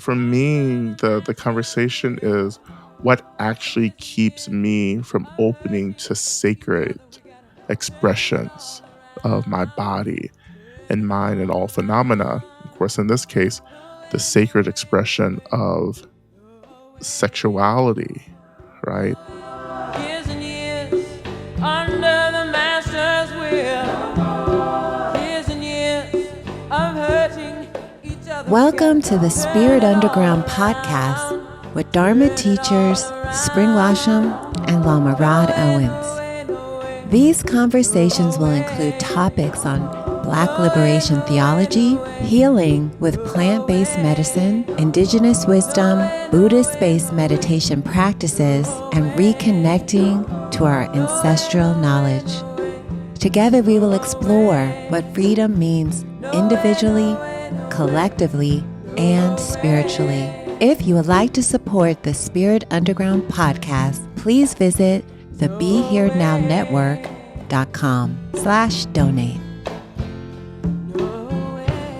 for me, the conversation is what actually keeps me from opening to sacred expressions of my body and mind and all phenomena. Of course, in this case, the sacred expression of sexuality, right? Years and years under the master's will. Years and years of hurting each other. Welcome to the Spirit Underground podcast with Dharma teachers Spring Washam and Lama Rod Owens. These conversations will include topics on Black liberation theology, healing with plant-based medicine, indigenous wisdom, Buddhist-based meditation practices, and reconnecting to our ancestral knowledge. Together we will explore what freedom means individually, collectively, and spiritually. If you would like to support the Spirit Underground podcast, please visit the BeHereNowNetwork.com/donate.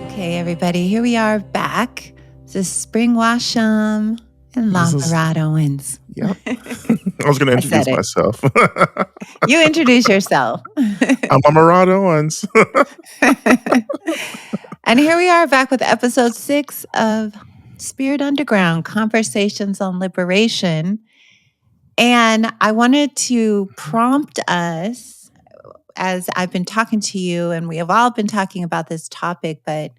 Okay, everybody, here we are back. This is Spring Washam and Lama Rod Owens. Yep. I was going to introduce myself. You introduce yourself. I'm Lama Rod Owens. And here we are back with episode 6 of Spirit Underground, Conversations on Liberation. And I wanted to prompt us, as I've been talking to you, and we have all been talking about this topic, but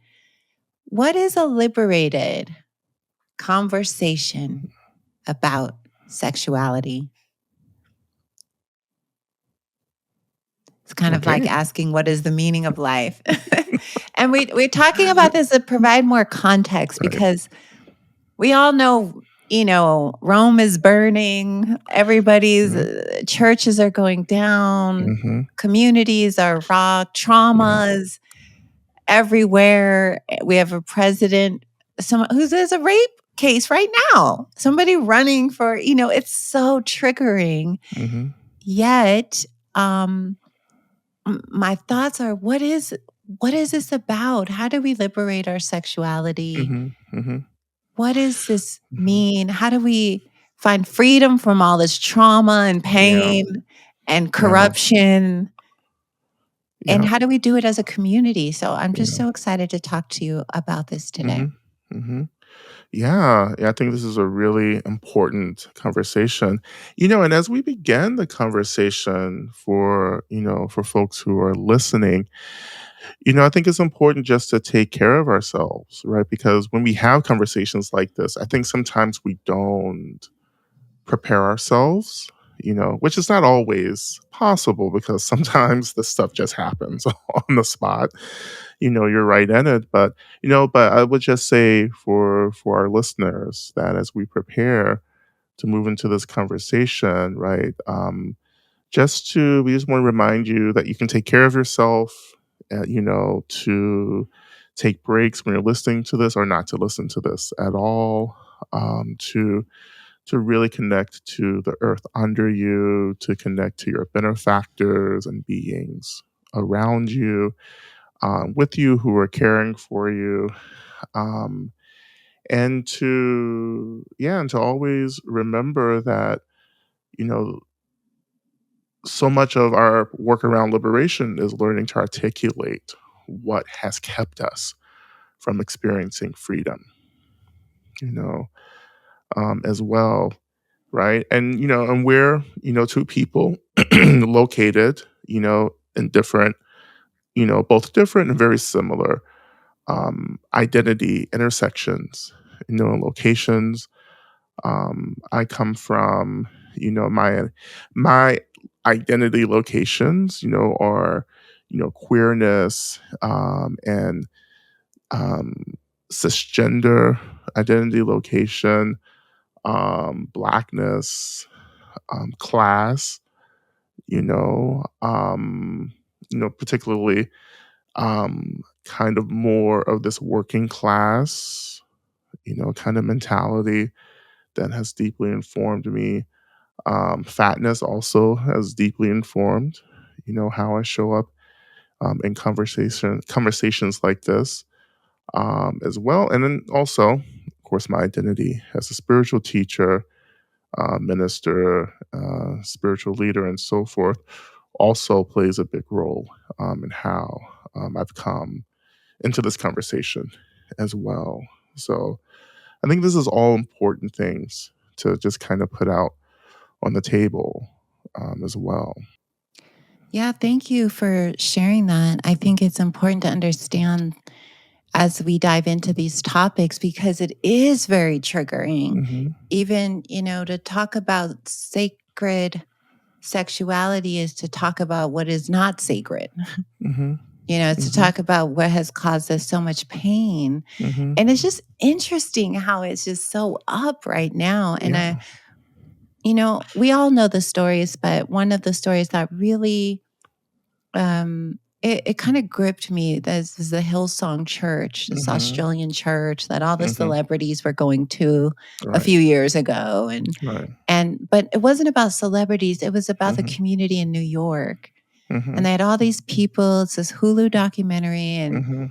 what is a liberated conversation about sexuality? It's kind of like asking, what is the meaning of life? And we're talking about this to provide more context because we all know, Rome is burning. Everybody's churches are going down. Communities are rocked. Traumas everywhere. We have a president who there's a rape case right now. Somebody running for, it's so triggering. Yet, my thoughts are, what is this about? How do we liberate our sexuality? What does this mean? How do we find freedom from all this trauma and pain and corruption? And how do we do it as a community? So I'm just so excited to talk to you about this today. Yeah, I think this is a really important conversation. And as we begin the conversation for folks who are listening, I think it's important just to take care of ourselves, right? Because when we have conversations like this, I think sometimes we don't prepare ourselves, which is not always possible because sometimes the stuff just happens on the spot. You're right in it, but I would just say for our listeners that as we prepare to move into this conversation, right, we just want to remind you that you can take care of yourself, to take breaks when you're listening to this or not to listen to this at all, to really connect to the earth under you, to connect to your benefactors and beings around you, with you who are caring for you, and to always remember that, so much of our work around liberation is learning to articulate what has kept us from experiencing freedom, as well, right? And and we're two people located, in different, both different and very similar identity intersections, locations. I come from, my identity locations, are, queerness, and cisgender identity location, blackness, class, particularly kind of more of this working class, kind of mentality that has deeply informed me. Fatness also has deeply informed, how I show up in conversations like this, as well. And then also of course, my identity as a spiritual teacher, minister, spiritual leader, and so forth also plays a big role in how I've come into this conversation as well. So I think this is all important things to just kind of put out on the table as well. Yeah, thank you for sharing that. I think it's important to understand as we dive into these topics because it is very triggering. Hmm. Even, to talk about sacred sexuality is to talk about what is not sacred. Hmm. It's to Hmm. talk about what has caused us so much pain. Hmm. And it's just interesting how it's just so up right now. And Yeah. we all know the stories, but one of the stories that really it kind of gripped me. This is the Hillsong Church, this Hmm. Australian church that all the Hmm. celebrities were going to a Right. few years ago. Right. But it wasn't about celebrities, it was about the Hmm. community in New York. Hmm. And they had all these people, it's this Hulu documentary, and Hmm.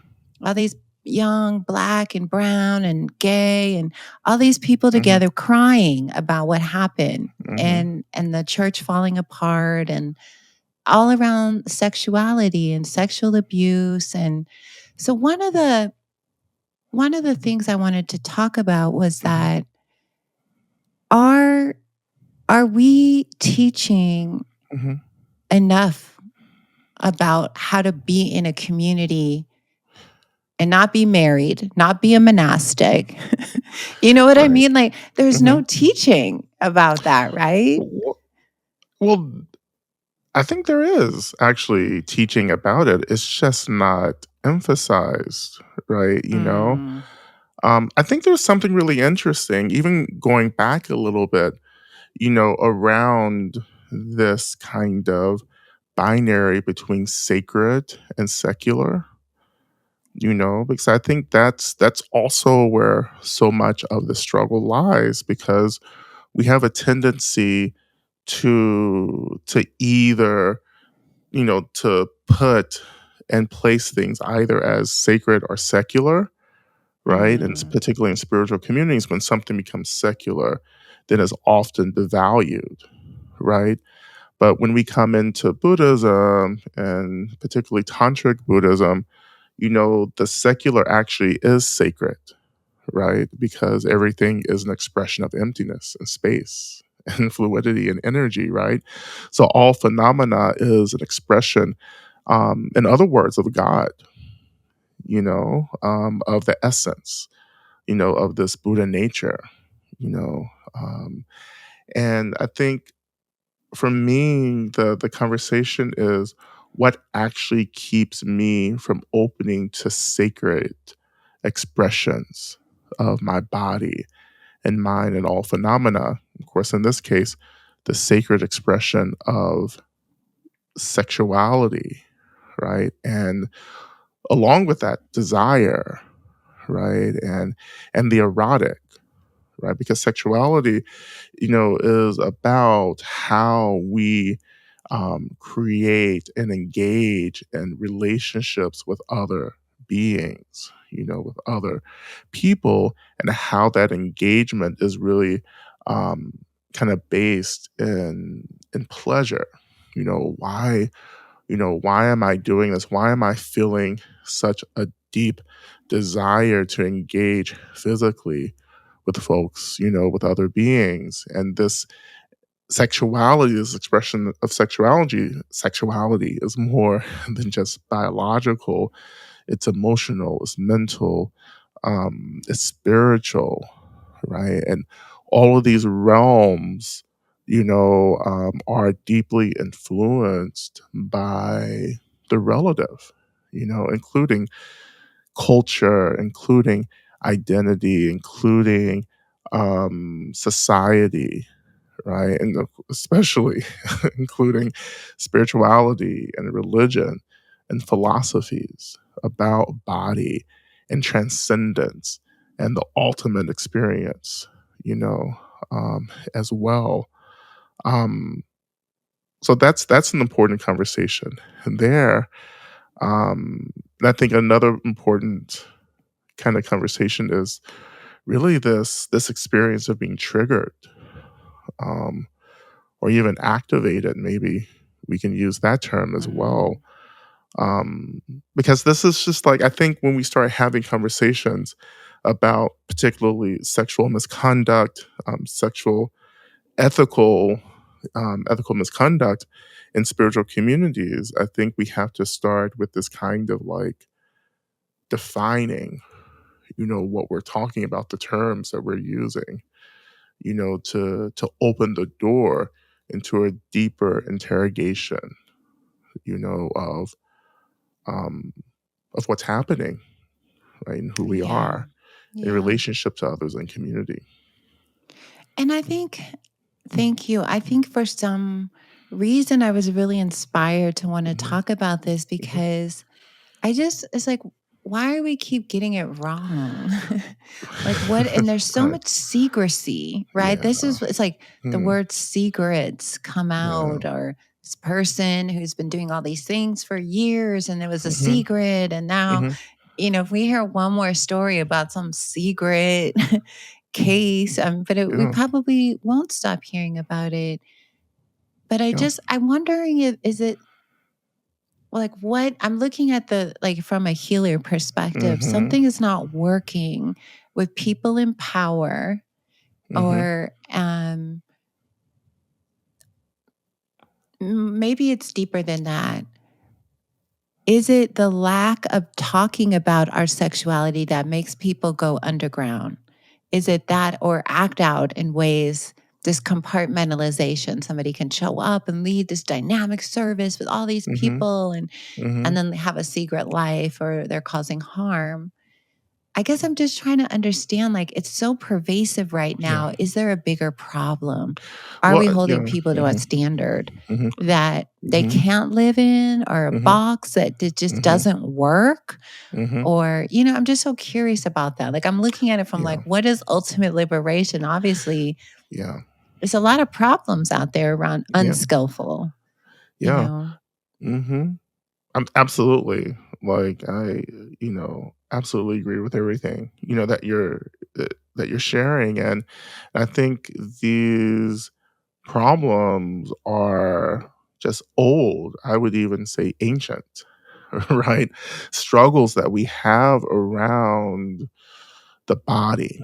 all these young, Black and brown and gay, and all these people Hmm. together crying about what happened Hmm. and the church falling apart and all around sexuality and sexual abuse. And so one of the things I wanted to talk about was Hmm. that are are we teaching Hmm. enough about how to be in a community and not be married, not be a monastic? You know what I Right. mean? Like there's Hmm. no teaching about that, right? Well, I think there is actually teaching about it. It's just not emphasized, right? Mm. I think there's something really interesting, even going back a little bit, around this kind of binary between sacred and secular, because I think that's also where so much of the struggle lies because we have a tendency to either to put and place things either as sacred or secular, right? And Mhm. particularly in spiritual communities, when something becomes secular, then it's often devalued, right? But when we come into Buddhism and particularly Tantric Buddhism, the secular actually is sacred, right? Because everything is an expression of emptiness and space and fluidity and energy, right? So all phenomena is an expression, in other words, of God, of the essence, of this Buddha nature, you know. Um, and I think for me, the conversation is what actually keeps me from opening to sacred expressions of my body and mind and all phenomena. Of course, in this case, the sacred expression of sexuality, right? And along with that, desire, right? And the erotic, right? Because sexuality, is about how we create and engage in relationships with other beings, with other people, and how that engagement is really um, kind of based in pleasure. Why am I doing this? Why am I feeling such a deep desire to engage physically with folks, with other beings? And this sexuality, this expression of sexuality is more than just biological. It's emotional, it's mental, it's spiritual, right? And all of these realms, are deeply influenced by the relative, including culture, including identity, including society, right? And especially including spirituality and religion and philosophies about body and transcendence and the ultimate experience, you know, as well. Um, so that's an important conversation. And there, and I think another important kind of conversation is really this experience of being triggered, um, or even activated. Maybe we can use that term as well. Mm. Um, because this is just like, I think when we start having conversations about particularly sexual misconduct, sexual ethical ethical misconduct in spiritual communities, I think we have to start with this kind of like defining, what we're talking about, the terms that we're using, to open the door into a deeper interrogation, you know, of um, of what's happening, right, and who we Yeah. are in Yeah. relationship to others and community. And I think, thank you. I think for some reason, I was really inspired to want to Hmm. talk about this Hmm. because it's like, why do we keep getting it wrong? Like, what? And there's so Right. much secrecy, right? Yeah. It's like the Hmm. word secrets come Yeah. out, or this person who's been doing all these things for years and it was a Hmm. secret. And now, Hmm. if we hear one more story about some secret case, we Yeah. probably won't stop hearing about it. But Yeah. I'm wondering if, is it like what I'm looking at like from a healer perspective, Hmm. something is not working with people in power, Hmm. or maybe it's deeper than that. Is it the lack of talking about our sexuality that makes people go underground? Is it that, or act out in ways, this compartmentalization? Somebody can show up and lead this dynamic service with all these Hmm. people, and Hmm. then they have a secret life, or they're causing harm. I guess I'm just trying to understand, like, it's so pervasive right Yeah. now. Is there a bigger problem? Are Well, we holding yeah. people to a Hmm. standard Hmm. that they Hmm. can't live in, or a Hmm. box that just Hmm. doesn't work? Hmm. Or, I'm just so curious about that. Like, I'm looking at it from Yeah. like, what is ultimate liberation? Obviously, Yeah. there's a lot of problems out there around Yeah. unskillful, you Yeah. know? Hmm. Absolutely. Like absolutely agree with everything that you're sharing, and I think these problems are just old. I would even say ancient, right? Struggles that we have around the body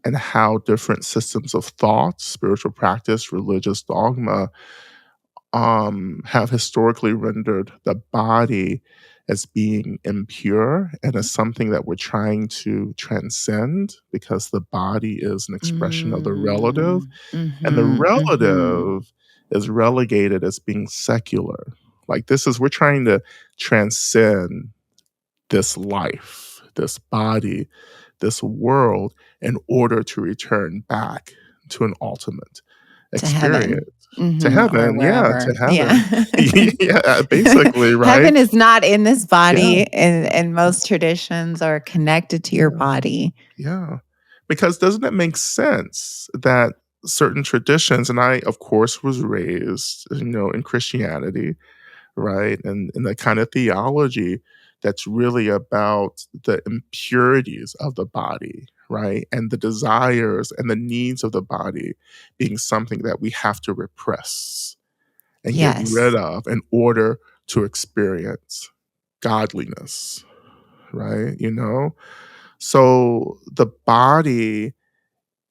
and how different systems of thought, spiritual practice, religious dogma have historically rendered the body as being impure and as something that we're trying to transcend, because the body is an expression of the relative, Mm, and the mhm, mhm. relative is relegated as being secular. Like, we're trying to transcend this life, this body, this world, in order to return back to an ultimate To heaven. experience. To Mhm, or heaven, yeah, to wherever. Yeah. heaven. Yeah, basically, right? Heaven is not in this Yeah, body, and most traditions are connected to your yeah, body. yeah. Because doesn't it make sense that certain traditions, and I, of course, was raised, in Christianity, right? And the kind of theology that's really about the impurities of the body, right? And the desires and the needs of the body being something that we have to repress and get rid Yes. of in order to experience godliness, right? So the body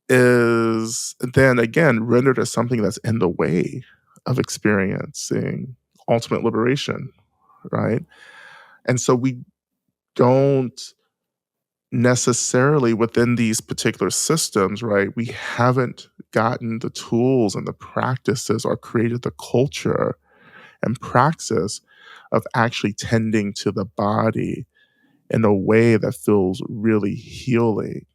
is then again rendered as something that's in the way of experiencing ultimate liberation, right? And so we don't necessarily, within these particular systems, right? We haven't gotten the tools and the practices, or created the culture and praxis of actually tending to the body in a way that feels really healing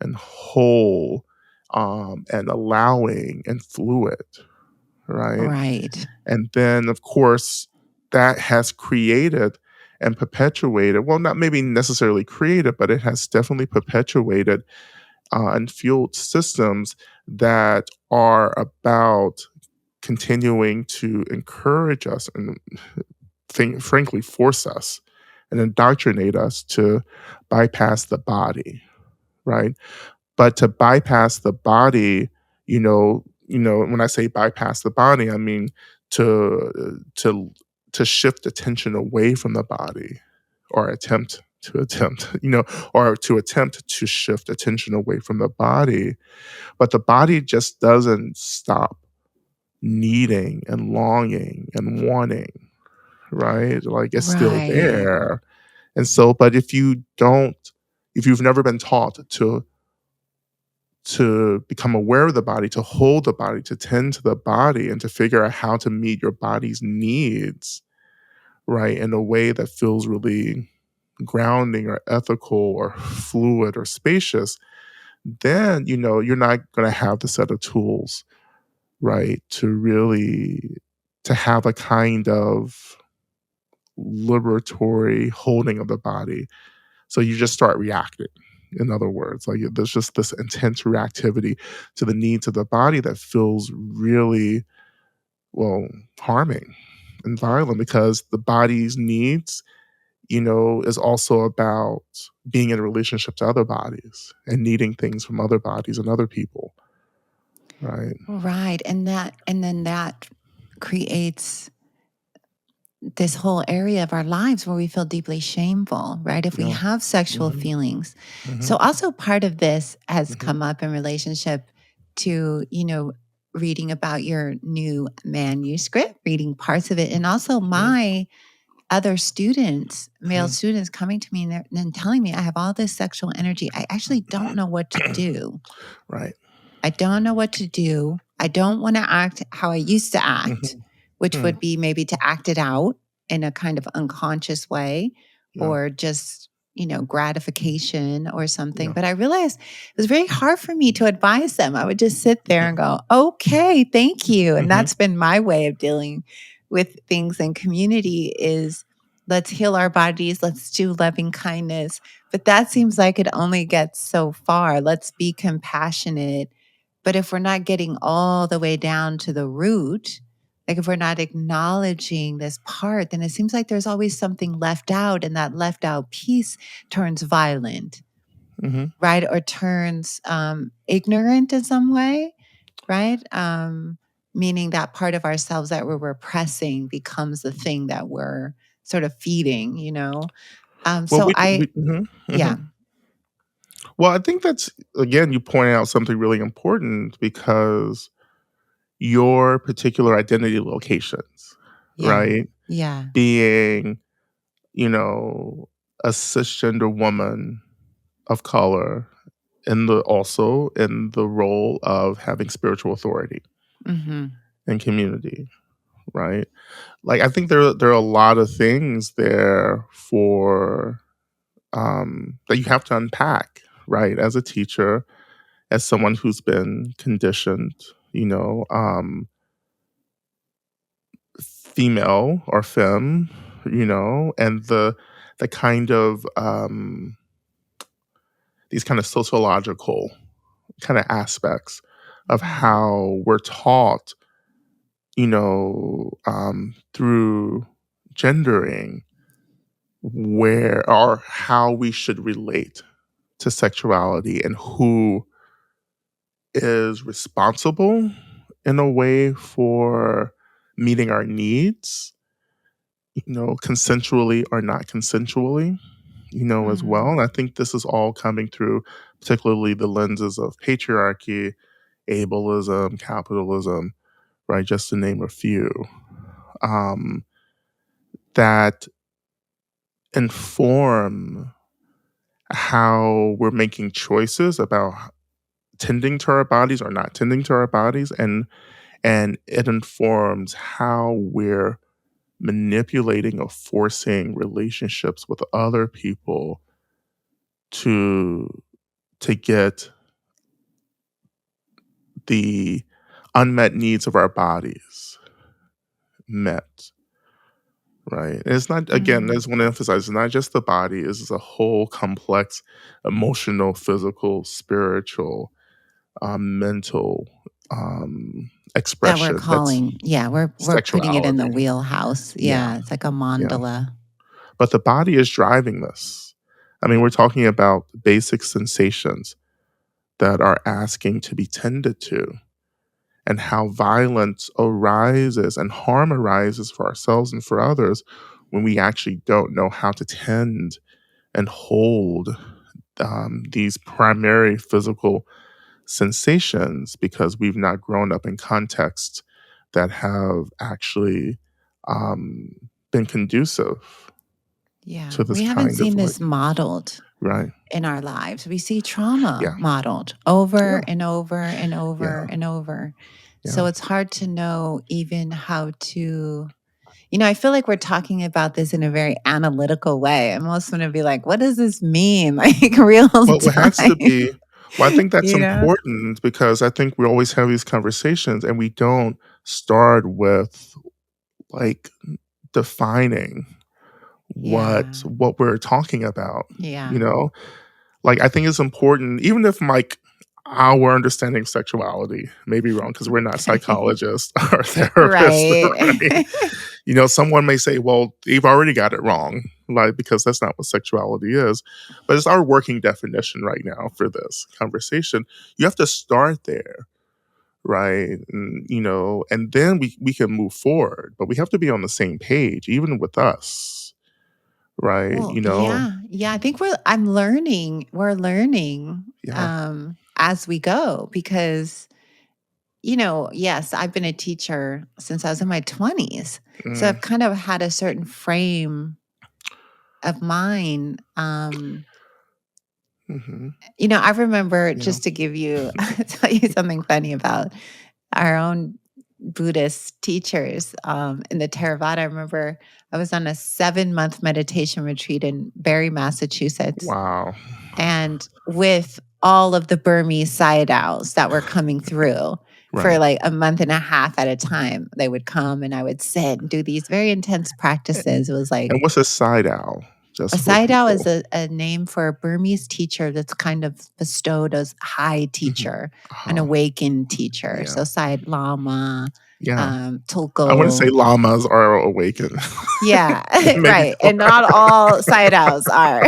and whole, and allowing and fluid, right? Right. And then, of course, that has created and perpetuated, well, not maybe necessarily created, but it has definitely perpetuated and fueled systems that are about continuing to encourage us and frankly force us and indoctrinate us to bypass the body, right? But to bypass the body, when I say bypass the body, I mean to shift attention away from the body, or or to attempt to shift attention away from the body. But the body just doesn't stop needing and longing and wanting, right? Like, it's still Right. there. And so, but if you've never been taught to become aware of the body, to hold the body, to tend to the body, and to figure out how to meet your body's needs, right, in a way that feels really grounding or ethical or fluid or spacious, then, you're not going to have the set of tools, right, to have a kind of liberatory holding of the body. So you just start reacting. In other words, like, there's just this intense reactivity to the needs of the body that feels really, well, harming and violent, because the body's needs, is also about being in a relationship to other bodies and needing things from other bodies and other people, right? Right. And then that creates this whole area of our lives where we feel deeply shameful, right? If we Yeah. have sexual Mhm. feelings. So Mhm. also part of this has Mhm. come up in relationship to, reading about your new manuscript, reading parts of it, and also Mhm. my other students, male Mhm. students coming to me and telling me I have all this sexual energy. I actually don't know what to do. Right. I don't know what to do. I don't want to act how I used to act, Mhm. which Hmm. would be maybe to act it out in a kind of unconscious way, Yeah. or just, gratification or something. Yeah. But I realized it was very hard for me to advise them. I would just sit there and go, okay, thank you. And Mhm. that's been my way of dealing with things in community is let's heal our bodies. Let's do loving kindness. But that seems like it only gets so far. Let's be compassionate, but if we're not getting all the way down to the root, like if we're not acknowledging this part, then it seems like there's always something left out, and that left out piece turns violent, Mhm. right? Or turns ignorant in some way, right? Meaning that part of ourselves that we're repressing becomes the thing that we're sort of feeding. Well, So mhm. yeah, Mhm. Well, I think that's, again, you pointed out something really important, because your particular identity locations, yeah, right? yeah, Being, you know, a cisgender woman of color, also in the role of having spiritual authority hmm, in community, right? Like, I think there are a lot of things there that you have to unpack, right? As a teacher, as someone who's been conditioned, female or femme, and the kind of these kind of sociological kind of aspects of hmm, how we're taught, through gendering, where or how we should relate to sexuality, and who is responsible in a way for meeting our needs, consensually or not consensually, as well. hmm. And I think this is all coming through particularly the lenses of patriarchy, ableism, capitalism, right? Just to name a few, um, that inform how we're making choices about tending to our bodies or not tending to our bodies, and it informs how we're manipulating or forcing relationships with other people to get the unmet needs of our bodies met, right? And it's not, again, I Mm. just want to emphasize, it's not just the body, it's a whole complex emotional, physical, spiritual, mental That we're expression that's calling, yeah, we're putting it in the sexuality. wheelhouse. Yeah, Yeah, it's like a yeah. mandala. But the body is driving this. I mean, we're talking about basic sensations. that are asking to be tended to, and how violence arises and harm arises for ourselves and for others when we actually don't know how to tend and hold these primary physical sensations, because we've not grown up in contexts that have actually um, been conducive Yeah. to this We haven't kind of seen like, this modeled right. in our lives. We see trauma Yeah. modeled over Yeah. and over and over Yeah. and over. So Yeah. it's hard to know even how to, I feel like we're talking about this in a very analytical way. I'm almost going to be like, what does this mean? Like real Well, it has to time, be. Well, I think that's you know? important because I think we always have these conversations and we don't start with like defining Yeah. what we're talking about. You Yeah. know, like I think it's important, even if like our understanding of sexuality may be wrong because we're not psychologists or therapists, Right. right? You know, someone may say, well, you've already got it wrong, like, because that's not what sexuality is. But it's our working definition right now for this conversation. You have to start there, right? And, you know, and then we can move forward, but we have to be on the same page, even with us, right? Well, You know, yeah. Yeah. I think we're learning yeah. as we go because, yes, I've been a teacher since I was in my 20s. So Mm, I've kind of had a certain frame of mind. hmm. I remember Yeah. just to give you, tell you something funny about our own Buddhist teachers in the Theravada. I remember I was on a 7-month meditation retreat in Barre, Massachusetts, Wow. and with all of the Burmese Sayadaws that were coming through for Right. like a month and a half at a time. They would come and I would sit and do these very intense practices. It was like And what's a side owl? a Just for Sayadaw is people. a name for a Burmese teacher that's kind of bestowed as high Mhm. teacher, an Uh-huh. awakened teacher. Yeah. So Sayad Lama, Yeah. I wouldn't say Tulku. llamas are awakened. Yeah, Maybe right. for And not all Sayadaws are.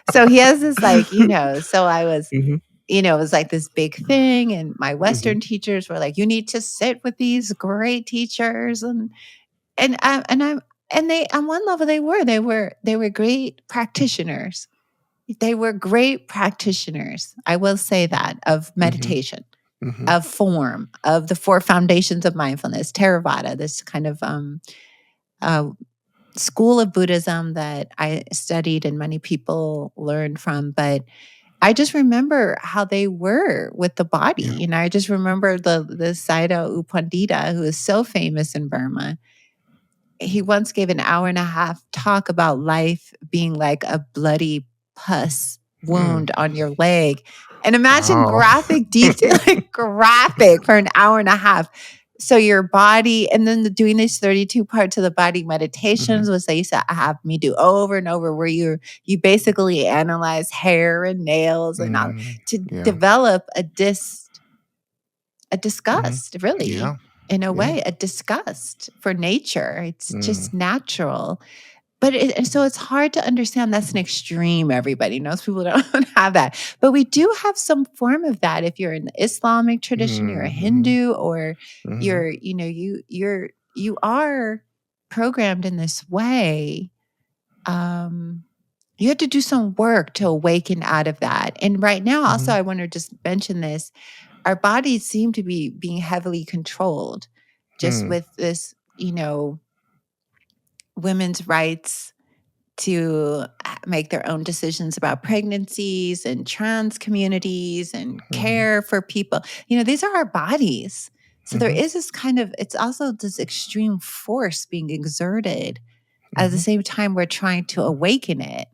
So he has this like, so I was, Mhm, it was like this big thing. And my mhm. Western teachers were like, you need to sit with these great teachers. And they, on one level, they were great practitioners. They were great practitioners. I will say that of Mhm, meditation, mhm. of form, of the 4 foundations of mindfulness, Theravada, this kind of uh, school of Buddhism that I studied and many people learned from. But I just remember how they were with the Yeah. body. I just remember the Sayadaw U Pandita, who is so famous in Burma. He once gave an hour and a half talk about life being like a bloody pus Mm. wound on your leg. And imagine Wow. graphic detail, like graphic for an hour and a half. So your body, and then doing these 32 parts of the body Mhm. meditations, was they used to have me do over and over, where you basically analyze hair and nails and all Mm. to Yeah. develop a Mhm. disgust, really, Yeah. in a Yeah. way, a disgust for nature. It's Mm. just natural. But and so it's hard to understand that's an extreme, everybody. Most people don't have that. But we do have some form of that. If you're in the Islamic tradition, you're a Mhm, Hindu, or mhm, you're, you are programmed in this way. Um, you have to do some work to awaken out of that. And right now, also, mhm, I want to just mention this, our bodies seem to be being heavily controlled just mm, with this, women's rights to make their own decisions about pregnancies and trans communities and mhm, care for people. These are our bodies. So there mhm, is this kind of, it's also this extreme force being exerted at the mhm, same time we're trying to awaken it.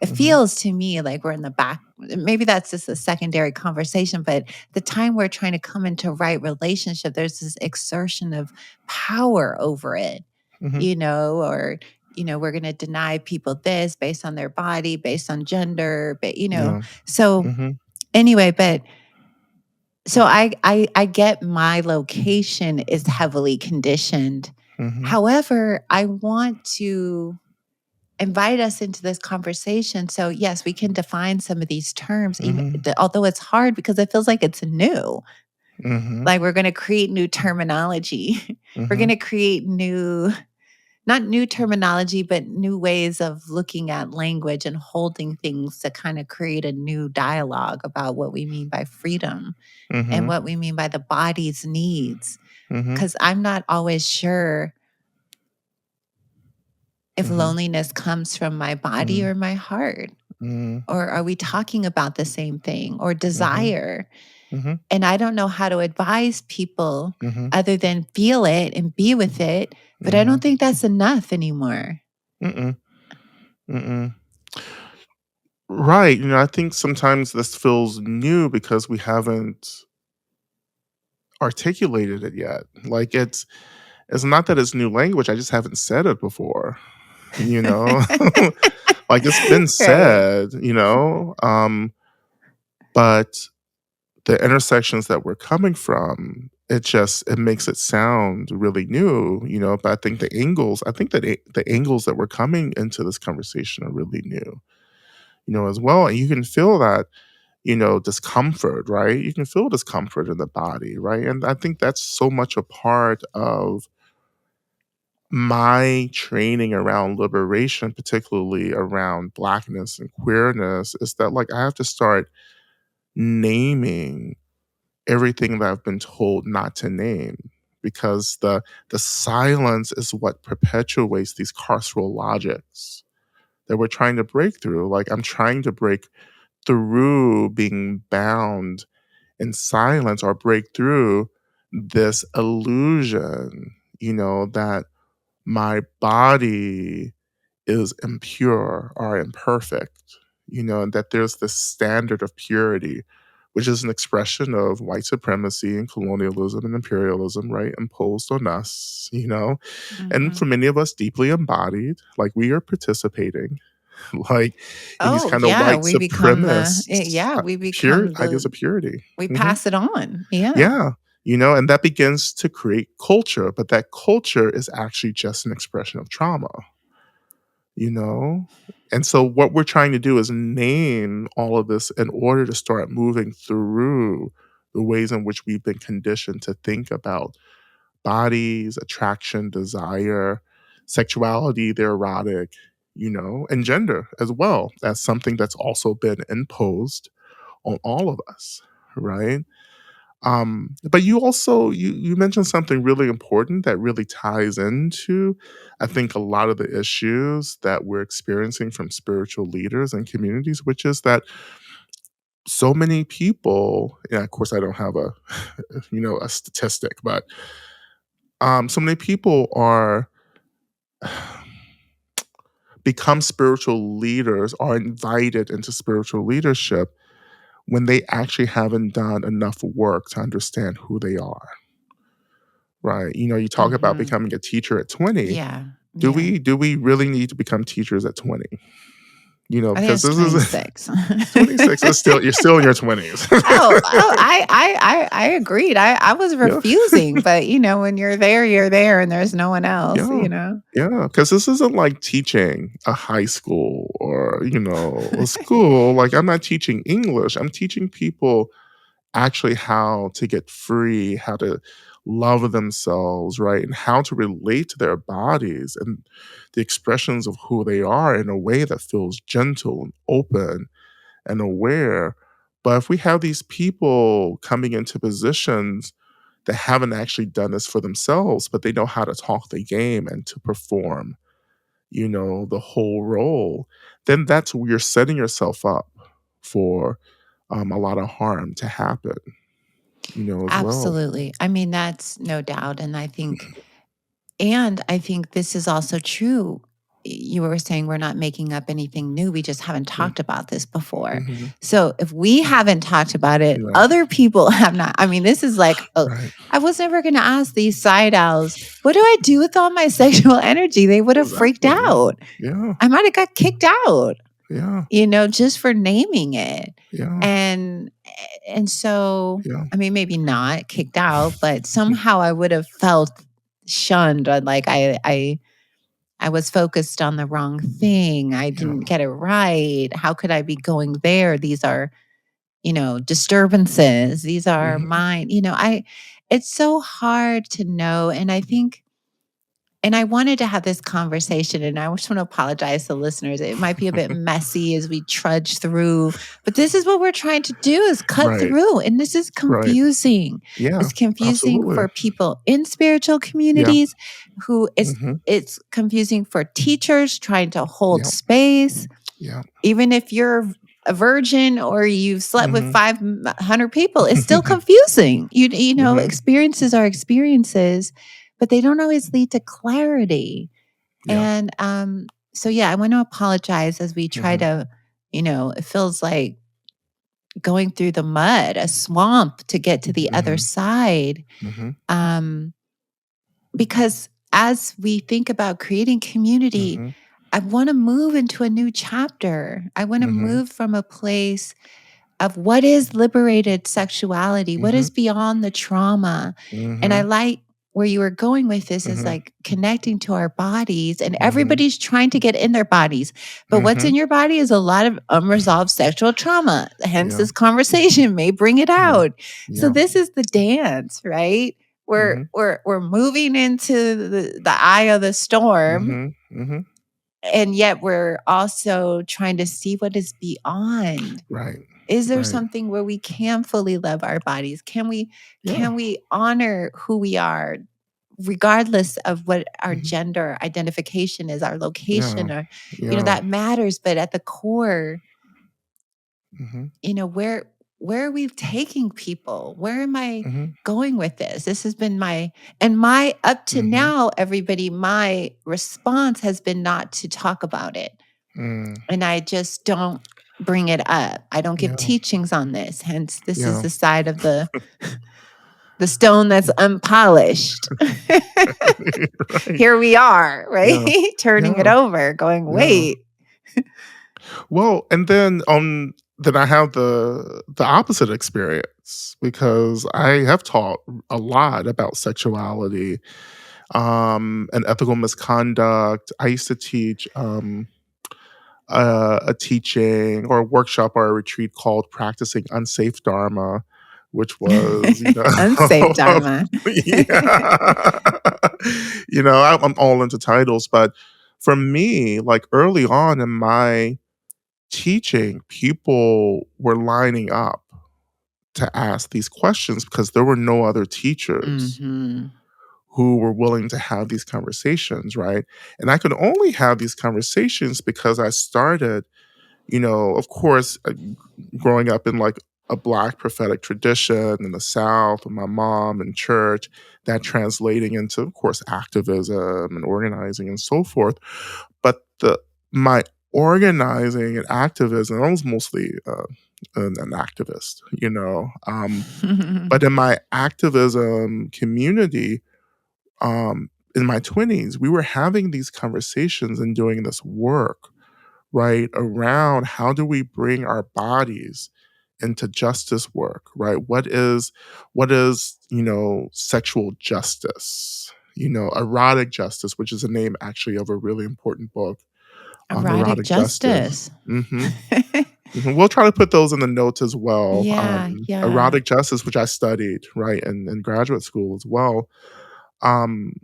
It mhm, feels to me like we're in the back. Maybe that's just a secondary conversation, but the time we're trying to come into right relationship, there's this exertion of power over it, mhm. or, we're going to deny people this based on their body, based on gender, but, Yeah. so Mhm, anyway, but so I get my location is heavily conditioned. mhm, However, I want to invite us into this conversation. So yes, we can define some of these terms, even Mhm. although it's hard because it feels like it's new. Mhm. Like we're going to create new terminology. We're going Mhm. to create not new terminology, but new ways of looking at language and holding things to kind of create a new dialogue about what we mean by freedom and Mhm. what we mean by the body's needs. Mhm. Because I'm not always sure if Mhm. loneliness comes from my body Mhm. or my heart. Mhm. Or are we talking about the same thing or Mhm. desire? Mhm. And I don't know how to advise people Mhm. other than feel it and be with it. But I don't Mhm. think that's enough anymore. Mm-mm. Mm-mm. Right. I think sometimes this feels new because we haven't articulated it yet. Like it's not that it's new language, I just haven't said it before, you know? Like it's been Right. said, but the intersections that we're coming from, it makes it sound really new, but I think that the angles that we're coming into this conversation are really new, as well. And you can feel that, discomfort, right? You can feel discomfort in the body, right? And I think that's so much a part of my training around liberation, particularly around blackness and queerness, is that like I have to start naming everything that I've been told not to name, because the silence is what perpetuates these carceral logics that we're trying to break through. Like I'm trying to break through being bound in silence, or break through this illusion, that my body is impure or imperfect, and that there's this standard of purity, which is an expression of white supremacy and colonialism and imperialism, right? Imposed on us, and for Mhm. many of us, deeply embodied, like we are participating, like in these Oh, kind of yeah, white we become supremacist we pure become ideas of purity. we Mhm. pass it on. Yeah. Yeah. And that begins to create culture, but that culture is actually just an expression of trauma, you know? And so what we're trying to do is name all of this in order to start moving through the ways in which we've been conditioned to think about bodies, attraction, desire, sexuality, the erotic, and gender as well as something that's also been imposed on all of us, right? But you also you mentioned something really important that really ties into, I think, a lot of the issues that we're experiencing from spiritual leaders and communities, which is that so many people, and of course I don't have a a statistic, but so many people are become spiritual leaders, are invited into spiritual leadership when they actually haven't done enough work to understand who they are. Right. You talk about Mhm. becoming a teacher at 20. Yeah. Do Yeah. we really need to become teachers at 20? I think Because it's this is 26. 26 is still you're still in your 20s. I agreed. I was Yeah. refusing, but when you're there and there's no one else, Yeah. Yeah, because this isn't like teaching a high school or, a school. Like, I'm not teaching English. I'm teaching people actually how to get free, how to love themselves, right? And how to relate to their bodies and the expressions of who they are in a way that feels gentle and open and aware. But if we have these people coming into positions that haven't actually done this for themselves, but they know how to talk the game and to perform, the whole role, then that's where you're setting yourself up for a lot of harm to happen, as well. Absolutely. I mean, that's no doubt. And I think this is also true. You were saying we're not making up anything new. We just haven't talked about this before. Mm-hmm. So if we haven't talked about it, Right. other people have not. I mean, this is like, Right. I was never going to ask these side owls, what do I do with all my sexual energy? They would have freaked Exactly. out. Yeah. I might have got kicked out, Yeah. just for naming it. Yeah. And so, Yeah. I mean, maybe not kicked out, but somehow I would have felt shunned or like I was focused on the wrong thing. I Yeah. didn't get it right. How could I be going there? These are, disturbances. These are Mhm. mine. It's so hard to know. And I think, and I wanted to have this conversation, and I just want to apologize to listeners. It might be a bit messy as we trudge through, but this is what we're trying to do is cut Right. through. And this is Right. confusing. Yeah. It's confusing Absolutely. for people in spiritual Yeah. communities who Mhm. it's confusing for teachers trying to hold Yeah. space. Yeah. Even if you're a virgin or you've slept with Mhm. 500 people, it's still confusing. Mhm. Experiences are experiences, but they don't always lead to clarity. Yeah. And so, yeah, I want to apologize as we try Mhm. to, it feels like going through the mud, a swamp to get to the other Mhm. side. Mhm. Um, because as we think about creating community, Mhm. I want to move into a new chapter. I want to Mhm. move from a place of what is liberated sexuality, what Mhm. is beyond the trauma. And I Mhm. like where you were going with this is Mhm. like connecting to our bodies, and Mhm. everybody's trying to get in their bodies. But what's Mhm. in your body is a lot of unresolved sexual trauma. Hence, Yeah. this conversation may bring it Yeah. out. So Yeah. this is the dance, right? We're Mhm. we're we're moving into the eye of the storm, Mhm. Mhm. and yet we're also trying to see what is beyond. Right. Is there Right. something where we can fully love our bodies? Can we Yeah. honor who we are regardless of what our Mhm. gender identification is, our Yeah. location, or Yeah. that matters, but at the core, Mhm. where are we taking people? Where am I Mhm. going with this? This has been my up to Mhm. now, everybody, my response has been not to talk about it. Mm. And I just don't bring it up. I don't give Yeah. teachings on this. Hence, this is Yeah. the side of the stone that's unpolished. Right. Here we are, right? Yeah. Turning it Yeah. over, going, Yeah. wait. Well, and then I have the opposite experience because I have taught a lot about sexuality, and ethical misconduct. I used to teach a teaching or a workshop or a retreat called Practicing Unsafe Dharma, which was, Unsafe Dharma. yeah. I'm all into titles, but for me, like early on in my teaching, people were lining up to ask these questions because there were no other teachers Hmm. who were willing to have these conversations, right? And I could only have these conversations because I started, of course, growing up in like a Black prophetic tradition in the South with my mom and church, that translating into, of course, activism and organizing and so forth. But my organizing and activism, I was mostly an activist, but in my activism community, in my 20s, we were having these conversations and doing this work, right, around how do we bring our bodies into justice work, right? What is sexual justice, erotic justice, which is the name actually of a really important book, Erotic erotic justice. justice. Hmm. We'll try to put those in the notes as well. Yeah, yeah. Erotic justice, which I studied, right, in graduate school as well. Um,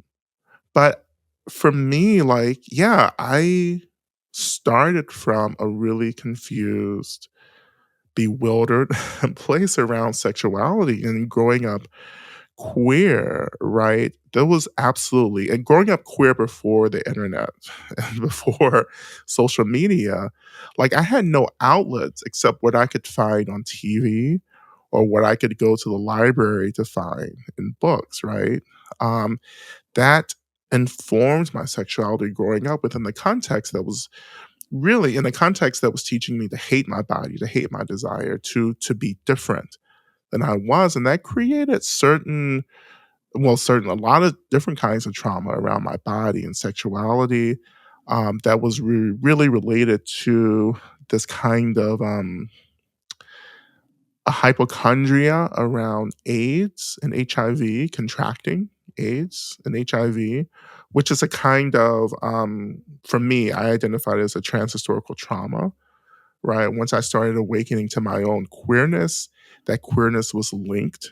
but for me, like, yeah, I started from a really confused, bewildered place around sexuality and growing up queer, right? There was absolutely, and growing up queer before the internet and before social media, like I had no outlets except what I could find on TV or what I could go to the library to find in books, right? Um, that informed my sexuality growing up within the context that was really in a context that was teaching me to hate my body, to hate my desire, to be different than I was. And that created a lot of different kinds of trauma around my body and sexuality, that was really related to this kind of a hypochondria around AIDS and HIV, contracting AIDS and HIV, which is a kind of, for me, I identify it as a transhistorical trauma, right? Once I started awakening to my own queerness, that queerness was linked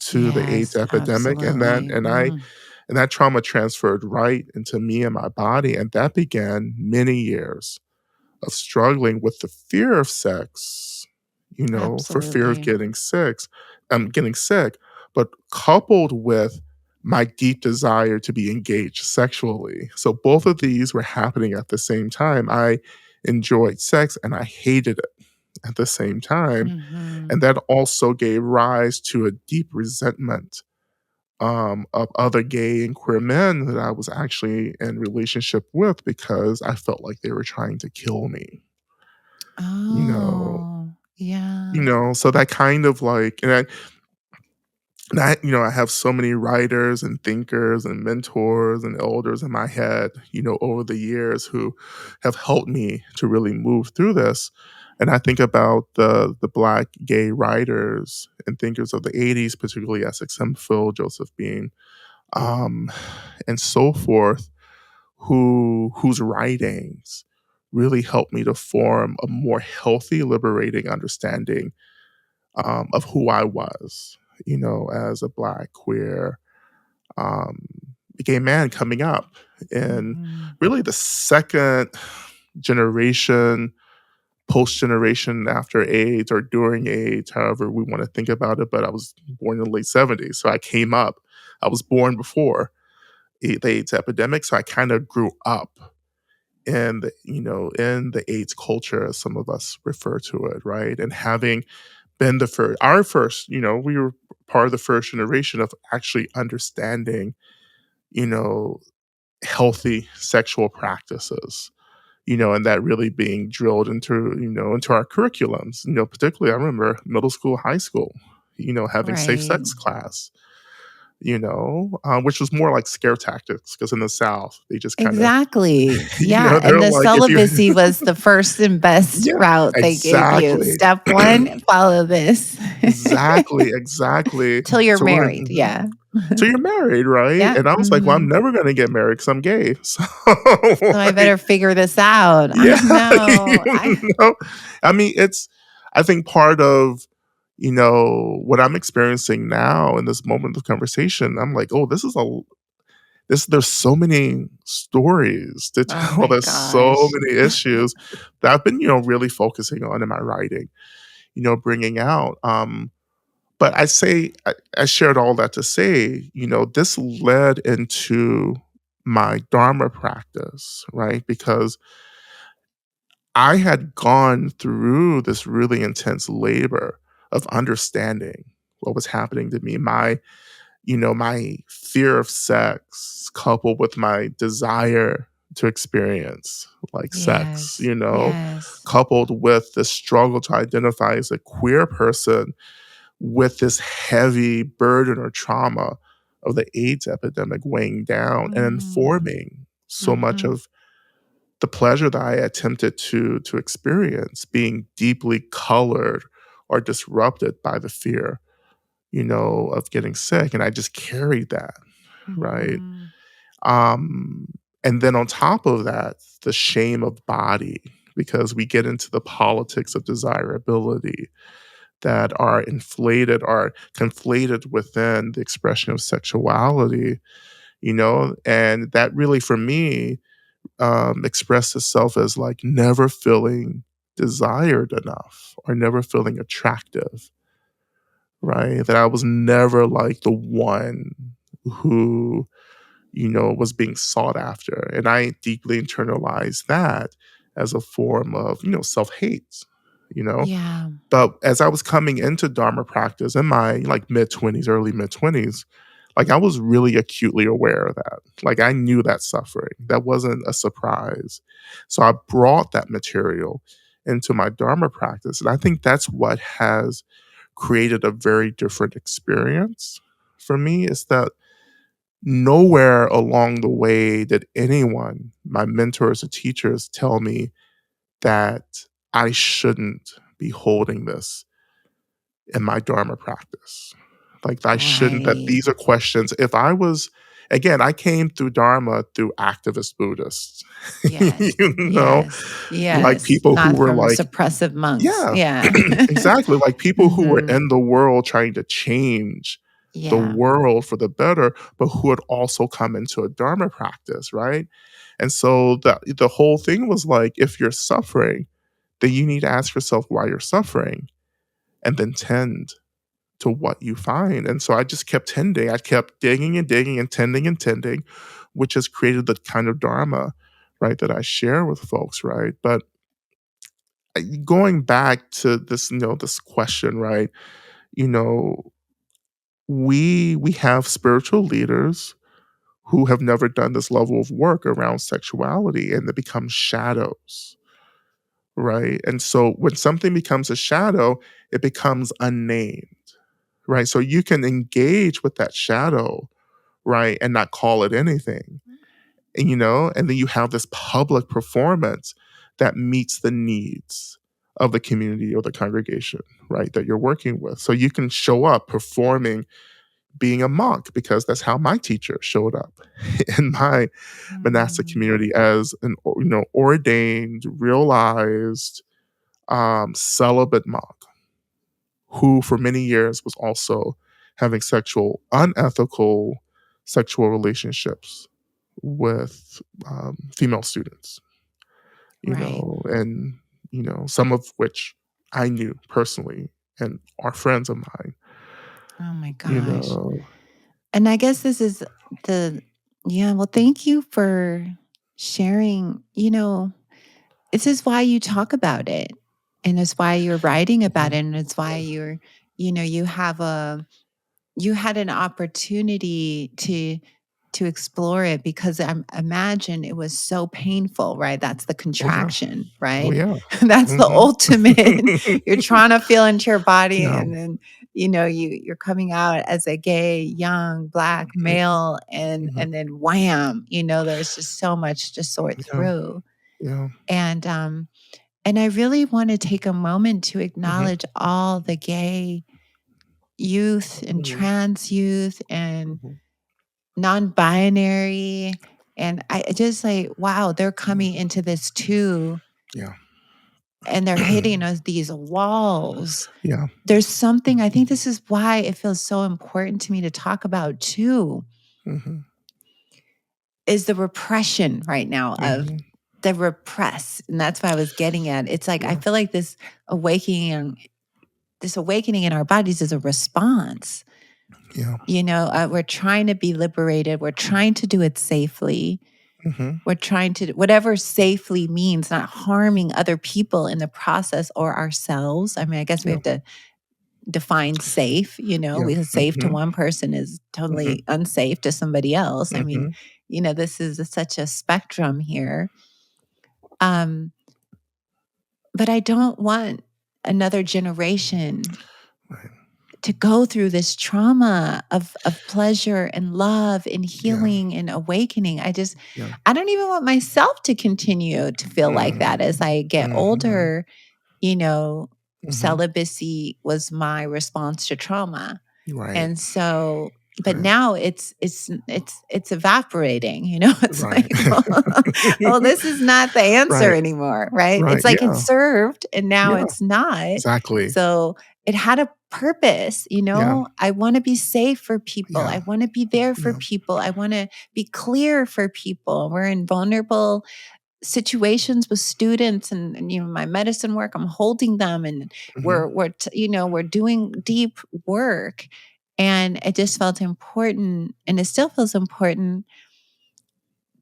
to the AIDS Yes, epidemic, and absolutely. that trauma transferred right into me and my body, and that began many years of struggling with the fear of sex, for fear of Absolutely. getting sick, but coupled with my deep desire to be engaged sexually. So both of these were happening at the same time. I enjoyed sex and I hated it at the same time. Mhm. And that also gave rise to a deep resentment of other gay and queer men that I was actually in relationship with because I felt like they were trying to kill me. You know, Oh, yeah. so that kind of like, I have so many writers and thinkers and mentors and elders in my head, over the years who have helped me to really move through this. And I think about the Black gay writers and thinkers of the '80s, particularly Essex Hemphill, Joseph Bean, um, and so forth, whose writings really helped me to form a more healthy, liberating understanding of who I was, as a Black, queer, um, gay man coming up. And Mhm. really the second generation, post generation after AIDS or during AIDS, however we want to think about it. But I was born in the late '70s. So I came up, I was born before the AIDS epidemic. So I kind of grew up in the AIDS culture, as some of us refer to it, right? And having been our first, we were part of the first generation of actually understanding, you know, healthy sexual practices, and that really being drilled into our curriculums, particularly I remember middle school, high school, having safe Right. sex class, which was more like scare tactics because in the South, they just kind of, Exactly. Yeah, they're and the like, if you, celibacy was the first and best yeah, route they gave you. exactly. Step 1, follow this. Exactly, exactly. Till you're So we're married, yeah. so you're married, right? Yeah, And I was like, "Well, I'm mhm. never gonna get married because 'cause I'm gay." So, So I like, better figure this out. I yeah, know. I know? I mean, I think part of, what I'm experiencing now in this moment of conversation, I'm like, "Oh, there's so many stories to Oh tell. my There's so gosh. many issues that I've been, really focusing on in my writing, bringing out." But I shared all that to say, this led into my Dharma practice, right? Because I had gone through this really intense labor of understanding what was happening to me. My fear of sex coupled with my desire to experience like sex, Yes, yes, coupled with the struggle to identify as a queer person with this heavy burden or trauma of the AIDS epidemic weighing down and mm, informing so much mhm. of the pleasure that I attempted to experience being deeply colored or disrupted by the fear, of getting sick. And I just carried that, right? Mhm. Um, and then on top of that, the shame of body, because we get into the politics of desirability that are inflated or conflated within the expression of sexuality, and that really for me expressed itself as like never feeling desired enough or never feeling attractive, right? That I was never like the one who, was being sought after. And I deeply internalized that as a form of, self hate, you know? Yeah, But as I was coming into Dharma practice in my like mid 20s, early mid 20s, like I was really acutely aware of that. Like I knew that suffering. That wasn't a surprise. So I brought that material into my Dharma practice. And I think that's what has created a very different experience for me is that nowhere along the way did anyone, my mentors or teachers, tell me that I shouldn't be holding this in my Dharma practice. Like I shouldn't, that right. these are questions. If I was again, I came through Dharma through activist Buddhists, Yes. you know, Yes. like Yes. people who Not were from like, suppressive monks. yeah, Yeah. exactly, like people who were Hmm. in the world trying to change the Yeah. world for the better, but who had also come into a Dharma practice, right? And so the whole thing was like, if you're suffering, then you need to ask yourself why you're suffering and then tend to what you find. And so I just kept tending. I kept digging and digging and tending, which has created the kind of Dharma, right, that I share with folks, right? But going back to this, this question, right? You know, we have spiritual leaders who have never done this level of work around sexuality, and it becomes shadows, right? And so when something becomes a shadow, it becomes unnamed, right? So you can engage with that shadow, right, and not call it anything, and then you have this public performance that meets the needs of the community or the congregation, right, that you're working with. So you can show up performing being a monk because that's how my teacher showed up in my monastic Mm. community as an ordained, realized celibate monk who for many years was also having unethical sexual relationships with female students, Right. and some of which I knew personally and are friends of mine, Oh my you gosh. know. And I guess this is the, yeah, well, thank you for sharing. This is why you talk about it. And it's why you're writing about it. Mhm. And it's why you had an opportunity to explore it because I imagine it was so painful, right? That's the Oh yeah. contraction, Oh right? yeah. That's the Mhm. ultimate. You're trying to feel into your body, Yeah. and then you're coming out as a gay young black Mhm. male, and Mhm. and then wham, there's just so much to sort Yeah. through. Yeah. And um and I really want to take a moment to Mhm. acknowledge all the gay youth and Mhm. trans youth and Mhm. non-binary, and I just like, wow, they're coming Mhm. into this too, Yeah. and they're hitting us these walls. Yeah. There's something, I think this is why it feels so important to me to talk about too, Mhm. is the repression right now of Mhm. the repress. And that's what I was getting at. It's like I Yeah. feel like awakening this awakening in our bodies is a response. Yeah. We're trying to be liberated. We're trying to do it safely. Mhm. We're trying to, whatever safely means, not harming other people in the process or ourselves. I mean, I guess we Yeah. have to define safe, Yeah. because safe to Mhm. one person is Mhm. totally unsafe to somebody else. I mean, Mhm. this is such a spectrum here. Um, but I don't want another generation Right. to go through this trauma of pleasure and love and Yeah. healing and awakening. Yeah. I don't even want myself to continue to feel like that as Mhm. I get Mhm. older. you know Mhm. Celibacy was my response to trauma. Right. And so, but Right. now it's evaporating. It's Right. like, well, this is not the answer Right. anymore, right? Right. It's like it Yeah. served and now Yeah. it's not. Exactly. So it had a purpose. Yeah. I want to be safe for people. Yeah. I want to be there for Yeah. people. I want to be clear for people. We're in vulnerable situations with students, and my medicine work, I'm holding them, and Mhm. we're doing deep work, and it just felt important, and it still feels important,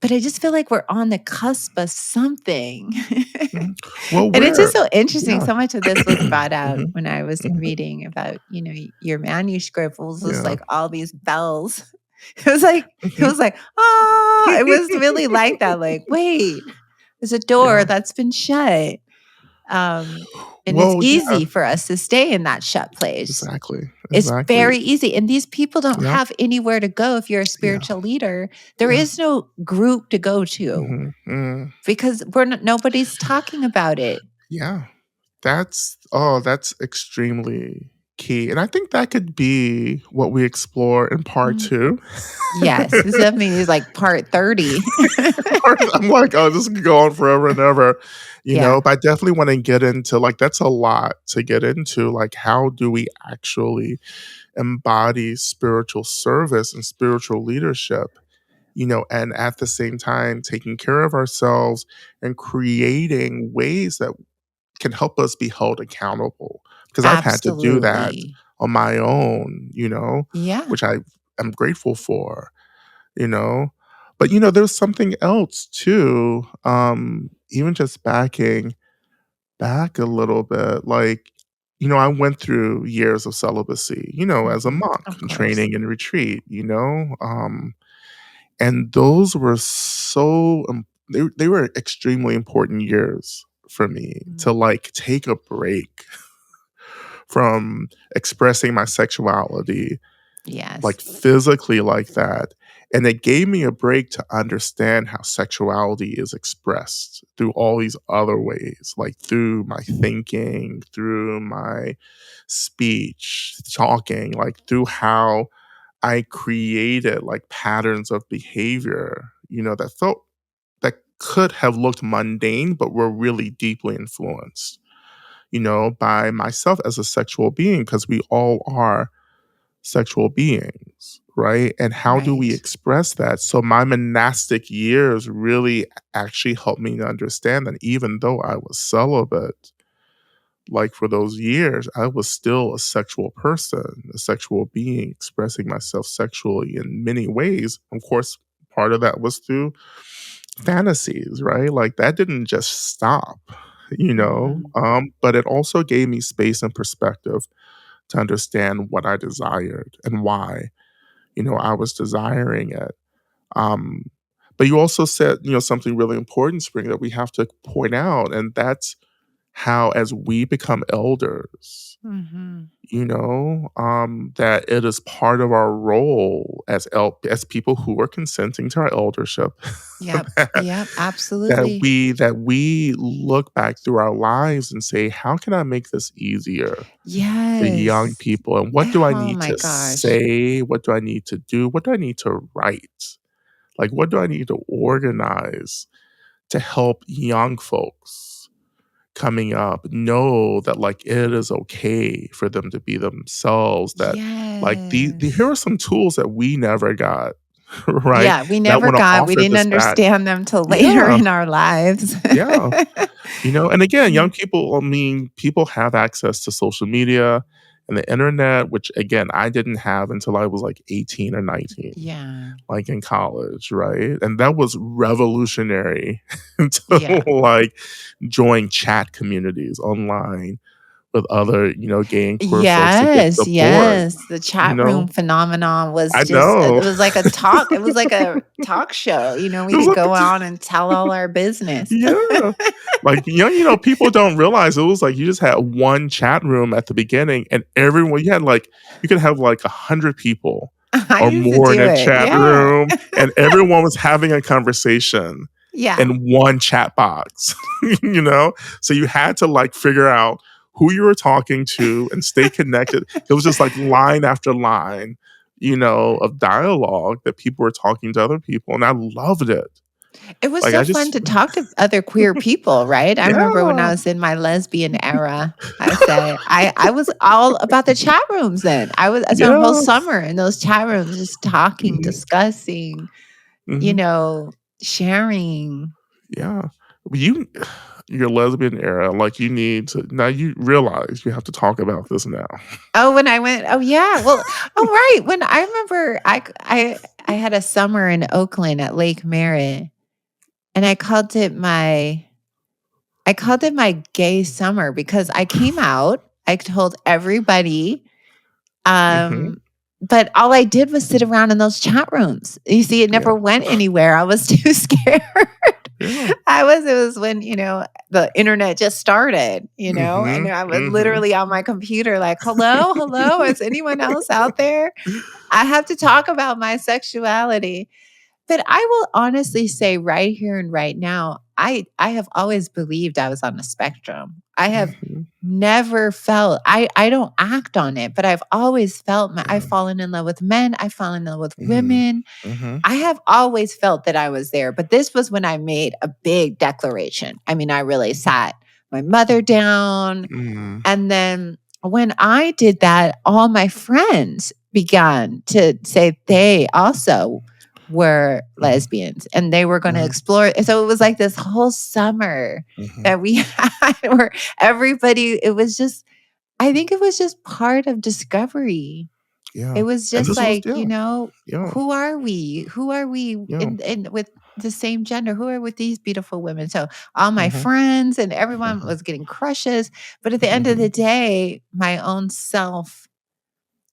but I just feel like we're on the cusp of something. Mhm. Well, And it's just where so interesting. yeah. So much of this was brought out Mhm. when I was Mhm. reading about, your manuscript. It was just Yeah. like all these bells. It Mhm. was like, ah, it was really like that. Like, wait, there's a door Yeah. that's been shut. Um, and it's Well, yeah. easy for us to stay in that shut place. Exactly. It's Exactly. very easy. And these people don't Yeah. have anywhere to go if you're a Yeah. spiritual leader. There Yeah. is no group to go to Mhm. Mm. because nobody's talking about it. Yeah. That's extremely key. And I think that could be what we explore in part Mm. 2. Yes, this definitely is like part 30. I'm like, oh, this could go on forever and ever, Yeah, but I definitely want to get into like, that's a lot to get into. Like, how do we actually embody spiritual service and spiritual leadership, and at the same time taking care of ourselves and creating ways that can help us be held accountable. Because I've had to do that absolutely. on my own, Yeah, which I am grateful for, you know. But there's something else too. Even just backing back a little bit, like, I went through years of celibacy, as a monk of and course. training and retreat, and those were they were extremely important years for me to Mm. like take a break from expressing my sexuality Yes, like physically like that. And it gave me a break to understand how sexuality is expressed through all these other ways, like through my thinking, through my speech, talking, like through how I created like patterns of behavior, that could have looked mundane, but were really deeply influenced, by myself as a sexual being, because we all are sexual beings, right? And how do we right. express that? So my monastic years really actually helped me to understand that even though I was celibate, like for those years, I was still a sexual person, a sexual being, expressing myself sexually in many ways. Of course, part of that was through fantasies, right? Like that didn't just stop, Mhm. but it also gave me space and perspective to understand what I desired and why, I was desiring it. Um, but you also said, something really important, Spring, that we have to point out, and that's how, as we become elders, Mhm. that it is part of our role as people who are consenting to our eldership, Yep, that, yep, that absolutely. we look back through our lives and say, how can I make this easier for young Yes. people? And what do I Oh need my to gosh. say? What do I need to do? What do I need to write? Like, what do I need to organize to help young folks coming up know that like it is okay for them to be themselves? That like here Yes. are some tools that we never got, right? Yeah, we That never want to got, we offer didn't this back. understand them till later Yeah, in our lives. yeah. And again, young Mm. people, I mean, people have access to social media and the internet, which again, I didn't have until I was like 18 or 19, Yeah, like in college, right? And that was revolutionary to yeah. like join chat communities online with other, gay and queer folks to get Yes, support, yes. The you chat room know? phenomenon was I just know. it was like a talk, it was like a talk show, It we was could like go on and tell all our business. yeah. Like, people don't realize it was like you just had one chat room at the beginning and everyone you could have like 100 people I or used to more in do a it, chat yeah. room and everyone was having a conversation Yeah. in one chat box, you know? So you had to like figure out who you were talking to and stay connected. It was just like line after line, of dialogue that people were talking to other people. And I loved it. It was Like so I fun just to talk to other queer people, right? I remember when I yeah. was in my lesbian era, I was all about the chat rooms then. I spent a whole Yeah. summer in those chat rooms just talking, Mhm, discussing, you mhm. know, sharing. Yeah. You your lesbian era, like, you need to now you realize you have to talk about this now. Oh, when I went, oh yeah. Well, oh right. When I remember I had a summer in Oakland at Lake Merritt and I called it my gay summer because I came out. I told everybody. Mhm. But all I did was sit around in those chat rooms. You see, it Yeah. never went anywhere. I was too scared. Yeah. It was when, the internet just started, and Mhm. I was Mhm. literally on my computer like, hello, hello, is anyone else out there? I have to talk about my sexuality. But I will honestly say right here and right now, I have always believed I was on the spectrum. I have Mhm. never felt I don't act on it, but I've always felt I've Yeah. fallen in love with men, I've fallen in love with Mhm. women. Mhm. I have always felt that I was there, but this was when I made a big declaration. I mean, I really sat my mother down. Mhm. And then when I did that, all my friends began to say they also were Mhm. lesbians and they were going to Mhm. explore. So it was like this whole summer Mhm. that we had where everybody, it was just, I think it was just part of discovery. It Yeah. was And just this was like, yeah, who are we? Who are we yeah. in with the same gender? Who are with these beautiful women? So all my Mhm. friends and everyone Mhm. was getting crushes. But at the end of the Mhm. day, my own self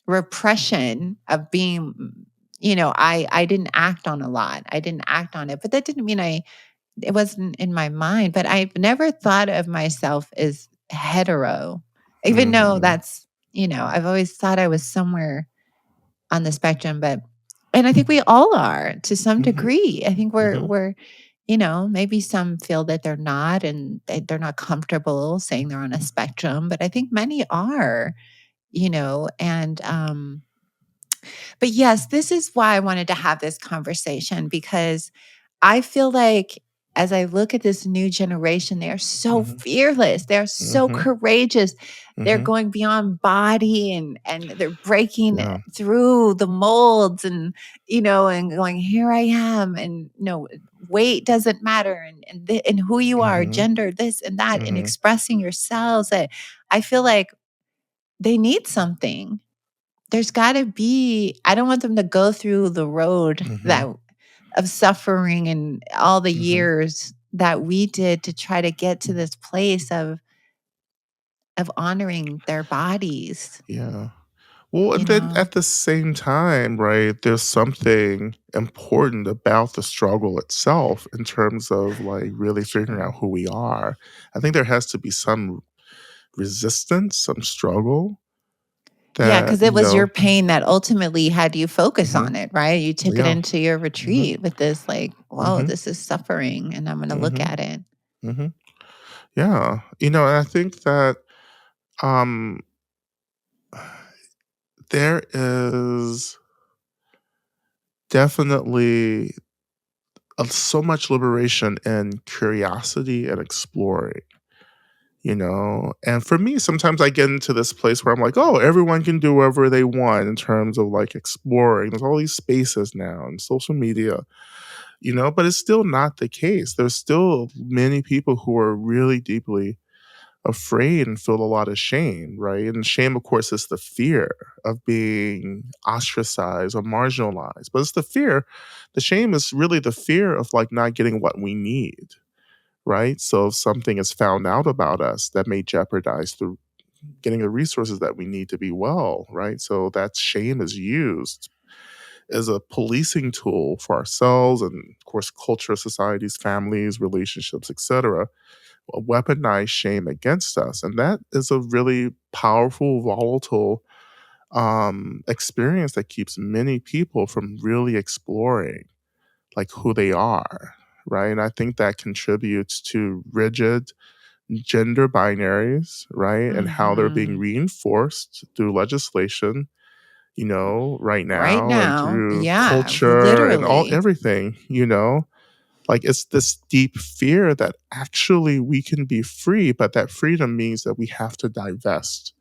repression of being, I didn't act on a lot. I didn't act on it. But that didn't mean it wasn't in my mind. But I've never thought of myself as hetero, even though Mhm. that's, I've always thought I was somewhere on the spectrum, but and I think we all are to some Mhm. degree. I think we're Mhm. we're maybe some feel that they're not and they're not comfortable saying they're on a spectrum, but I think many are, and but yes, this is why I wanted to have this conversation because I feel like as I look at this new generation, they are so Mhm. fearless. They're so Mhm. courageous. They're Mhm. going beyond body and they're breaking Yeah. through the molds and and going, here I am. And weight doesn't matter and who you are, Mhm. gender, this and that, and Mhm. expressing yourselves. I feel like they need something. There's got to be, I don't want them to go through the road Mhm. that of suffering and all the Mhm. years that we did to try to get to this place of honoring their bodies, Yeah. Well, you and then know? at the same time, right, there's something important about the struggle itself in terms of like really figuring Sure. out who we are. I think there has to be some resistance, some struggle Yeah, that, because it you was your know. pain that ultimately had you focus Mhm. on it, right? You took it Yeah. into your Mhm. retreat with this like, whoa, Mhm. this is suffering and I'm gonna look Mhm. at it. Mhm. Yeah. And I think that um there is definitely so much liberation and curiosity and exploring. And for me, sometimes I get into this place where I'm like, oh, everyone can do whatever they want in terms of like exploring. There's all these spaces now and social media, but it's still not the case. There's still many people who are really deeply afraid and feel a lot of shame, right? And shame, of course, is the fear of being ostracized or marginalized. But it's the shame is really the fear of like not getting what we need, right? So if something is found out about us that may jeopardize the getting the resources that we need to be well, right? So that shame is used as a policing tool for ourselves and of course culture, societies, families, relationships, etc. Weaponize shame against us. And that is a really powerful, volatile experience that keeps many people from really exploring like who they are, right? And I think that contributes to rigid gender binaries, right? And how they're being Mhm. reinforced through legislation, right Right now and now, through yeah, culture and all literally. everything. Like it's this deep fear that actually we can be free, but that freedom means that we have to divest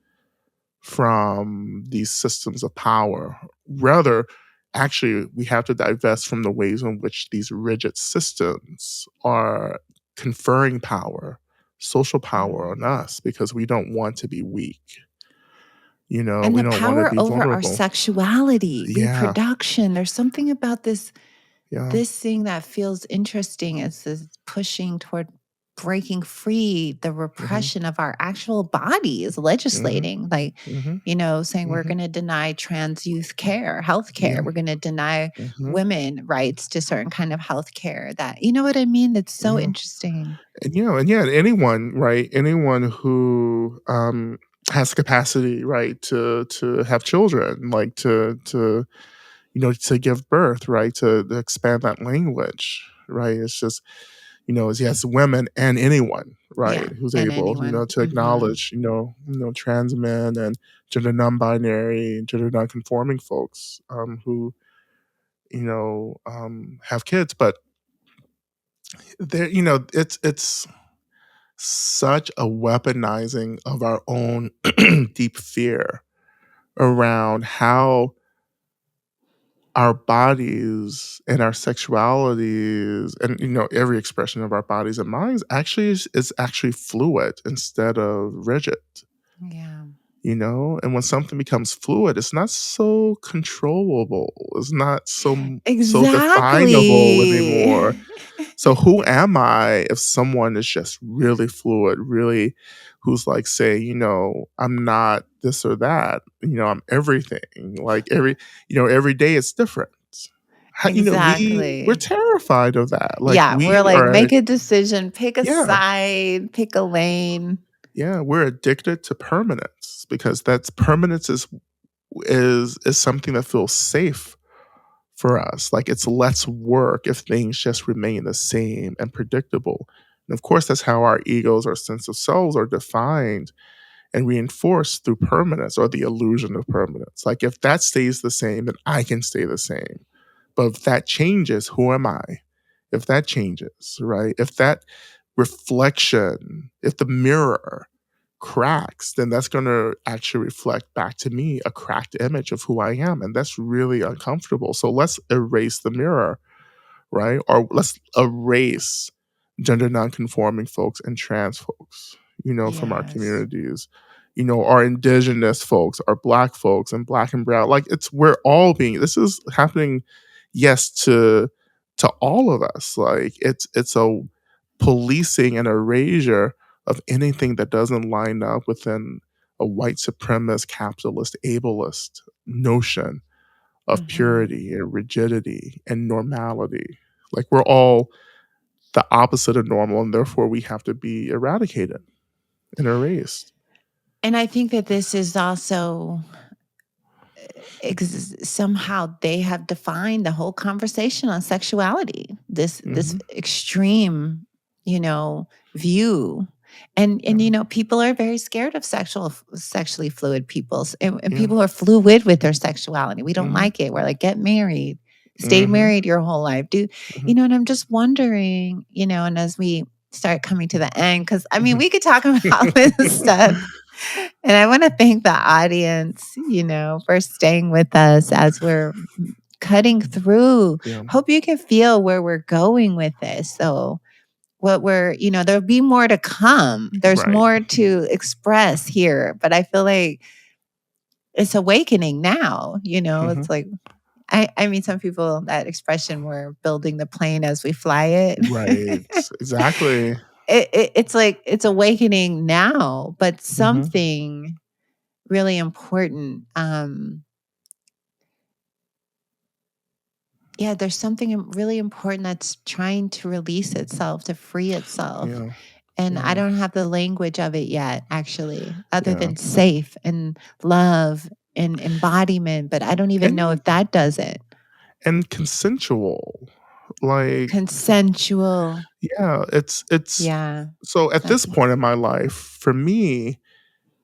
from these systems of power. Rather, actually, we have to divest from the ways in which these rigid systems are conferring power, social power on Mhm. us because we don't want to be weak. And We the don't want to power be over our vulnerable. sexuality, Yeah, reproduction. There's something about yeah. this thing that feels interesting is this pushing toward breaking free the Mhm, repression of our actual bodies, mhm, legislating, like, mhm, saying we're mhm. going to deny trans youth care, health care. Yeah, We're going to deny mhm, women rights to certain kind of health care that, you know what I mean? That's so yeah. interesting. And yeah, anyone, right? Anyone who has capacity, right, to have children, like to to give birth, right? To expand that language, right? It's just, is yes, women and anyone, right, Yeah. who's And able, anyone. to acknowledge, trans men and gender non-binary, gender non-conforming folks who, have kids, but there, it's such a weaponizing of our own deep fear around how our bodies and our sexualities and every expression of our bodies and minds actually is actually fluid instead of rigid. Yeah. And when something becomes fluid, it's not so controllable, it's not so definable Exactly. anymore. So who am I if someone is just really fluid, really, who's like saying, I'm not this or that, I'm everything. Like every day it's different. We're Exactly. terrified of that. Like Yeah, we're we like, are, make a decision, pick a yeah, side, pick a lane. yeah, we're addicted to permanence because that's permanence is something that feels safe for us. Like it's less work if things just remain the same and predictable. And of course, that's how our egos, our sense of selves are defined and reinforced through permanence or the illusion of permanence. Like if that stays the same, then I can stay the same. But if that changes, who am I? If that changes, right? If that reflection, if the mirror cracks, then that's going to actually reflect back to me a cracked image of who I am. And that's really uncomfortable. So let's erase the mirror, right? Or let's erase gender nonconforming folks and trans folks, from our Yes. communities, our indigenous folks, our black folks and black and brown. Like we're all this is happening, yes, to all of us. Like it's a policing and erasure of anything that doesn't line up within a white supremacist, capitalist, ableist notion of Mhm. purity and rigidity and normality. Like we're all the opposite of normal, and therefore we have to be eradicated and erased. And I think that this is also somehow they have defined the whole conversation on sexuality. This Hmm. extreme, you know, view. And Yeah. people are very scared of sexually fluid people and Yeah. people who are fluid with their sexuality. We don't Hmm. like it. We're like, get married, stay Hmm. married your whole life. Hmm. And I'm just wondering, and as we start coming to the end, because I mean, Hmm. we could talk about this stuff and I want to thank the audience, for staying with us as we're cutting through. Yeah. Hope you can feel where we're going with this. So, there'll be more to come. There's Right. more to express here, but I feel like it's awakening now. Hmm. It's like, I mean, some people, that expression, we're building the plane as we fly it. Right. Exactly. It's like it's awakening now, but Hmm. something really important. Yeah, there's something really important that's trying to release itself, to free itself. Yeah. And I Yeah. don't have the language of it yet, actually, other Yeah. than safe and love and embodiment. But I don't even know And if that does it. consensual. Like, Consensual. yeah, it's Yeah, so at this that's point in my life, for me,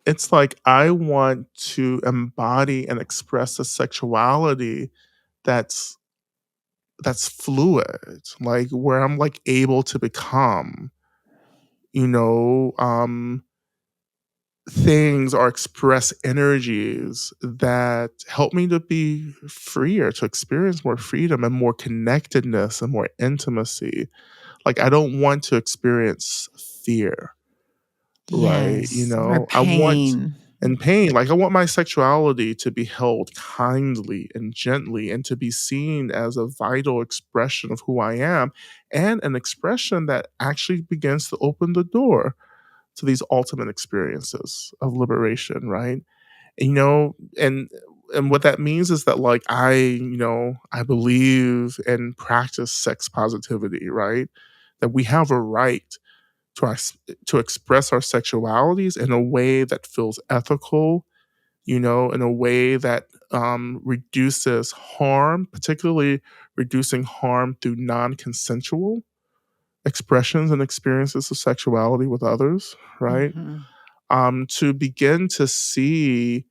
it's like I want to embody and express a sexuality that's fluid, like where I'm like able to become, you know, things or express energies that help me to be freer, to experience more freedom and more connectedness and more intimacy. Like I don't want to experience fear, right? yes, or I want pain. and pain. Like I want my sexuality to be held kindly and gently and to be seen as a vital expression of who I am and an expression that actually begins to open the door to these ultimate experiences of liberation, right? And, and what that means is that like I believe and practice sex positivity, right? That we have a right to to express our sexualities in a way that feels ethical, in a way that reduces harm, particularly reducing harm through non-consensual expressions and experiences of sexuality with others, right? To begin to see,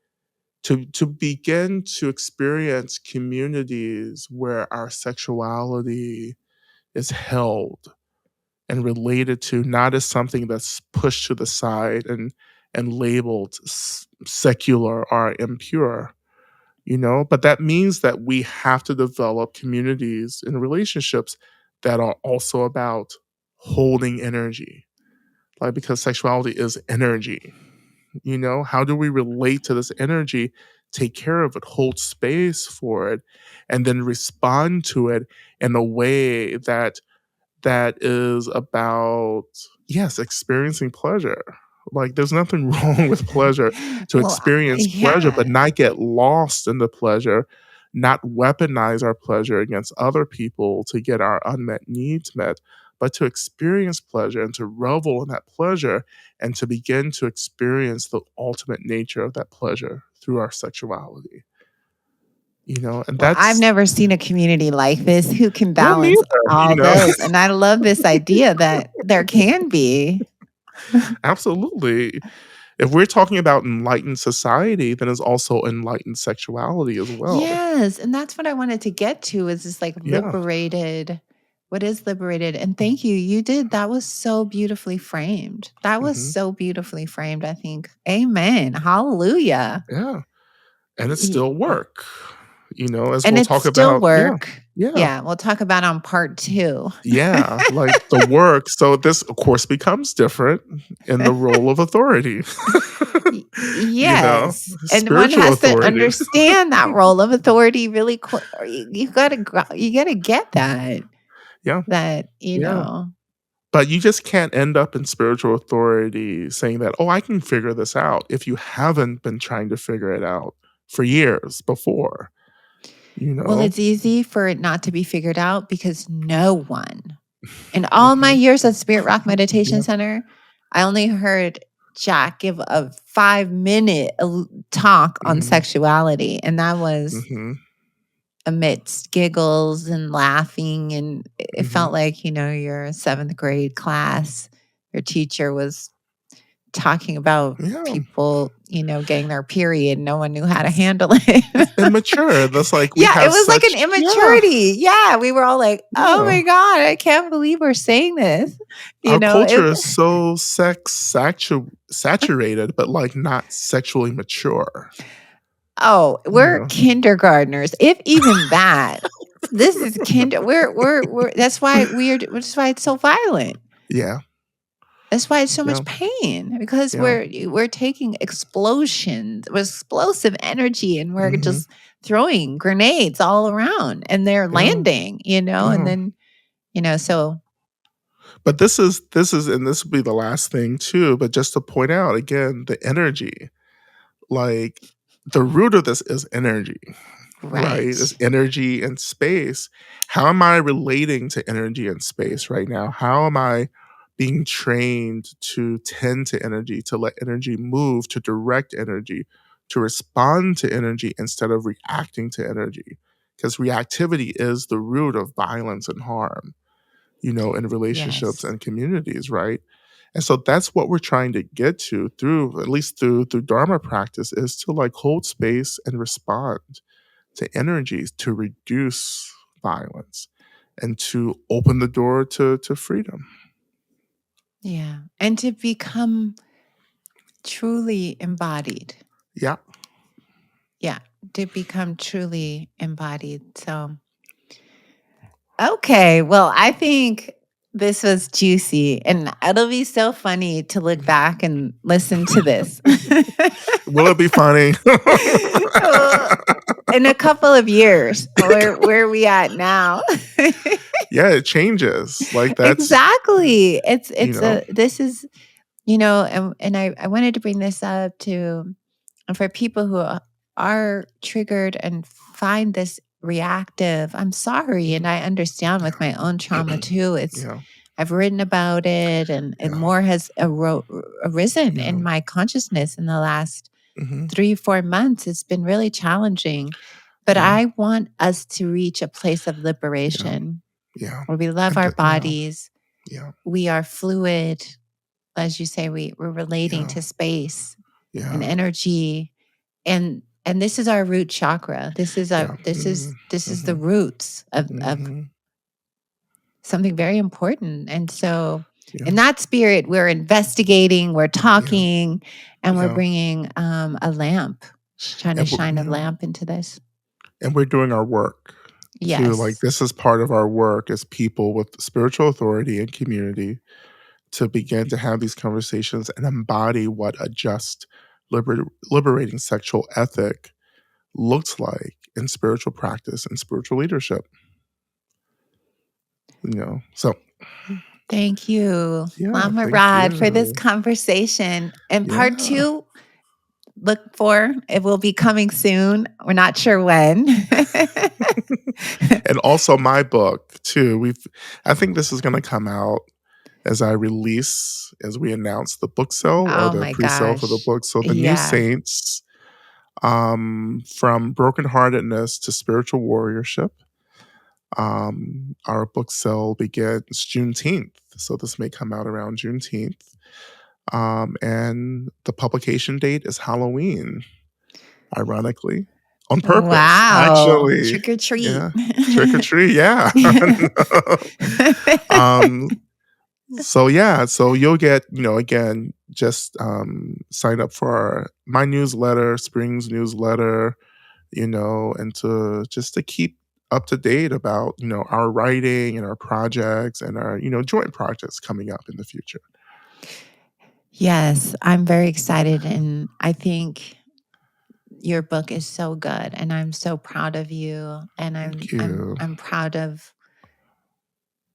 to begin to experience communities where our sexuality is held and related to, not as something that's pushed to the side and labeled secular or impure, but that means that we have to develop communities and relationships that are also about holding energy, like, because sexuality is energy. How do we relate to this energy, take care of it, hold space for it, and then respond to it in a way that is about, yes, experiencing pleasure. Like, there's nothing wrong with pleasure, to Well, experience pleasure, but yeah. not get lost in the pleasure, not weaponize our pleasure against other people to get our unmet needs met, but to experience pleasure and to revel in that pleasure and to begin to experience the ultimate nature of that pleasure through our sexuality. And Well, I've that's never seen a community like this who can no, balance neither, all those. And I love this idea that there can be. Absolutely. If we're talking about enlightened society, then it's also enlightened sexuality as well. Yes. And that's what I wanted to get to is this like Yeah. liberated. What is liberated? And thank you. You did. That was so beautifully framed. That was Mhm. so beautifully framed, I think. Amen. Hallelujah. Yeah. And it's Y- still work, as And we'll it's talk still about. Yeah. work. Yeah. Yeah. We'll talk about on part 2. Yeah. Like the work. So this, of course, becomes different in the role of authority, Yes, and one spiritual has to authority. understand that role of authority really quick. You gotta get that Yeah. that Yeah. But you just can't end up in spiritual authority saying that, oh, I can figure this out, if you haven't been trying to figure it out for years before, Well, it's easy for it not to be figured out because no one in all my Mhm. years at Spirit Rock Meditation Yeah. Center, I only heard Jack give a 5-minute talk on Mhm. sexuality, and that was Mhm. amidst giggles and laughing. And it Mhm. felt like, your 7th grade class, your teacher was talking about Yeah. people, getting their period. No one knew how to handle it. It's immature. That's like we Yeah, it have was like an such. Yeah. immaturity. Yeah, we were all like, oh Yeah. my God, I can't believe we're saying this. Our culture It, is so saturated, but like not sexually mature. oh, You we're know? kindergartners, if even that. This is we're that's why it's so violent. Yeah. That's why it's so Yeah. much pain because Yeah. we're taking explosions, explosive energy, and we're Mhm. just throwing grenades all around, and they're Yeah. landing, and Yeah. then so But this is, and this will be the last thing too, but just to point out again, the energy. Like, the root of this is energy, right? It's right, energy and space. How am I relating to energy and space right now? How am I being trained to tend to energy, to let energy move, to direct energy, to respond to energy instead of reacting to energy? Because reactivity is the root of violence and harm, in relationships yes, and communities, right? And so that's what we're trying to get to through, at least through Dharma practice, is to like hold space and respond to energies to reduce violence and to open the door to freedom. yeah, and to become truly embodied. Yeah. Yeah, to become truly embodied. So, okay, well, I think this was juicy, and it'll be so funny to look back and listen to this. Will it be funny? Uh, in a couple of years, where are we at now? Yeah, it changes. Like that's, Exactly. you know, This is, and I wanted to bring this up to for people who are triggered and find this reactive. I'm sorry, and I understand with my own trauma too. yeah, I've written about it, and yeah, more has arisen yeah, in my consciousness in the last Mhm. 3-4 months, it's been really challenging. But Yeah. I want us to reach a place of Yeah. liberation Yeah. where we love And our to, you know, bodies. yeah. We are fluid. As you say, we're relating Yeah. to space and Yeah. energy. And this is our root chakra. This is our Yeah. this is the Mhm. roots of Mhm. something very important. And so Yeah. in that spirit, we're investigating, we're Yeah. talking, and we're Yeah. bringing a lamp, trying to And shine you a know, lamp into this. and we're doing our work too. Like Yes. this is part of our work as people with spiritual authority and community to begin to have these conversations and embody what a just, liberating sexual ethic looks like in spiritual practice and spiritual leadership. So Thank you, yeah, Lama thank Rod, for this you. conversation. And part Yeah. 2, look for it will be coming soon. We're not sure when. And also my book too. I think this is going to come out as we announce the book sale or Oh the my pre-sale for the gosh. book. So the new Yeah. saints, from brokenheartedness to spiritual warriorship. Our book sale begins Juneteenth. So this may come out around Juneteenth. And the publication date is Halloween, ironically. On purpose, Wow. actually. Trick or treat. Yeah. Trick or treat, yeah. um, so yeah, so you'll get, again, just sign up for my newsletter, Spring's newsletter, and to keep up to date about, our writing and our projects and our, joint projects coming up in the future. Yes, I'm very excited. And I think your book is so good. And I'm so proud of you. And Thank I'm you. I'm proud of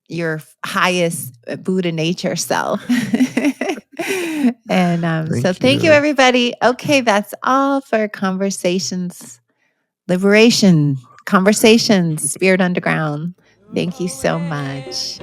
your highest Buddha nature self. And so Thank thank you, you. everybody. Okay, that's all for conversations, liberation, conversations, Spirit Underground. Thank you so much.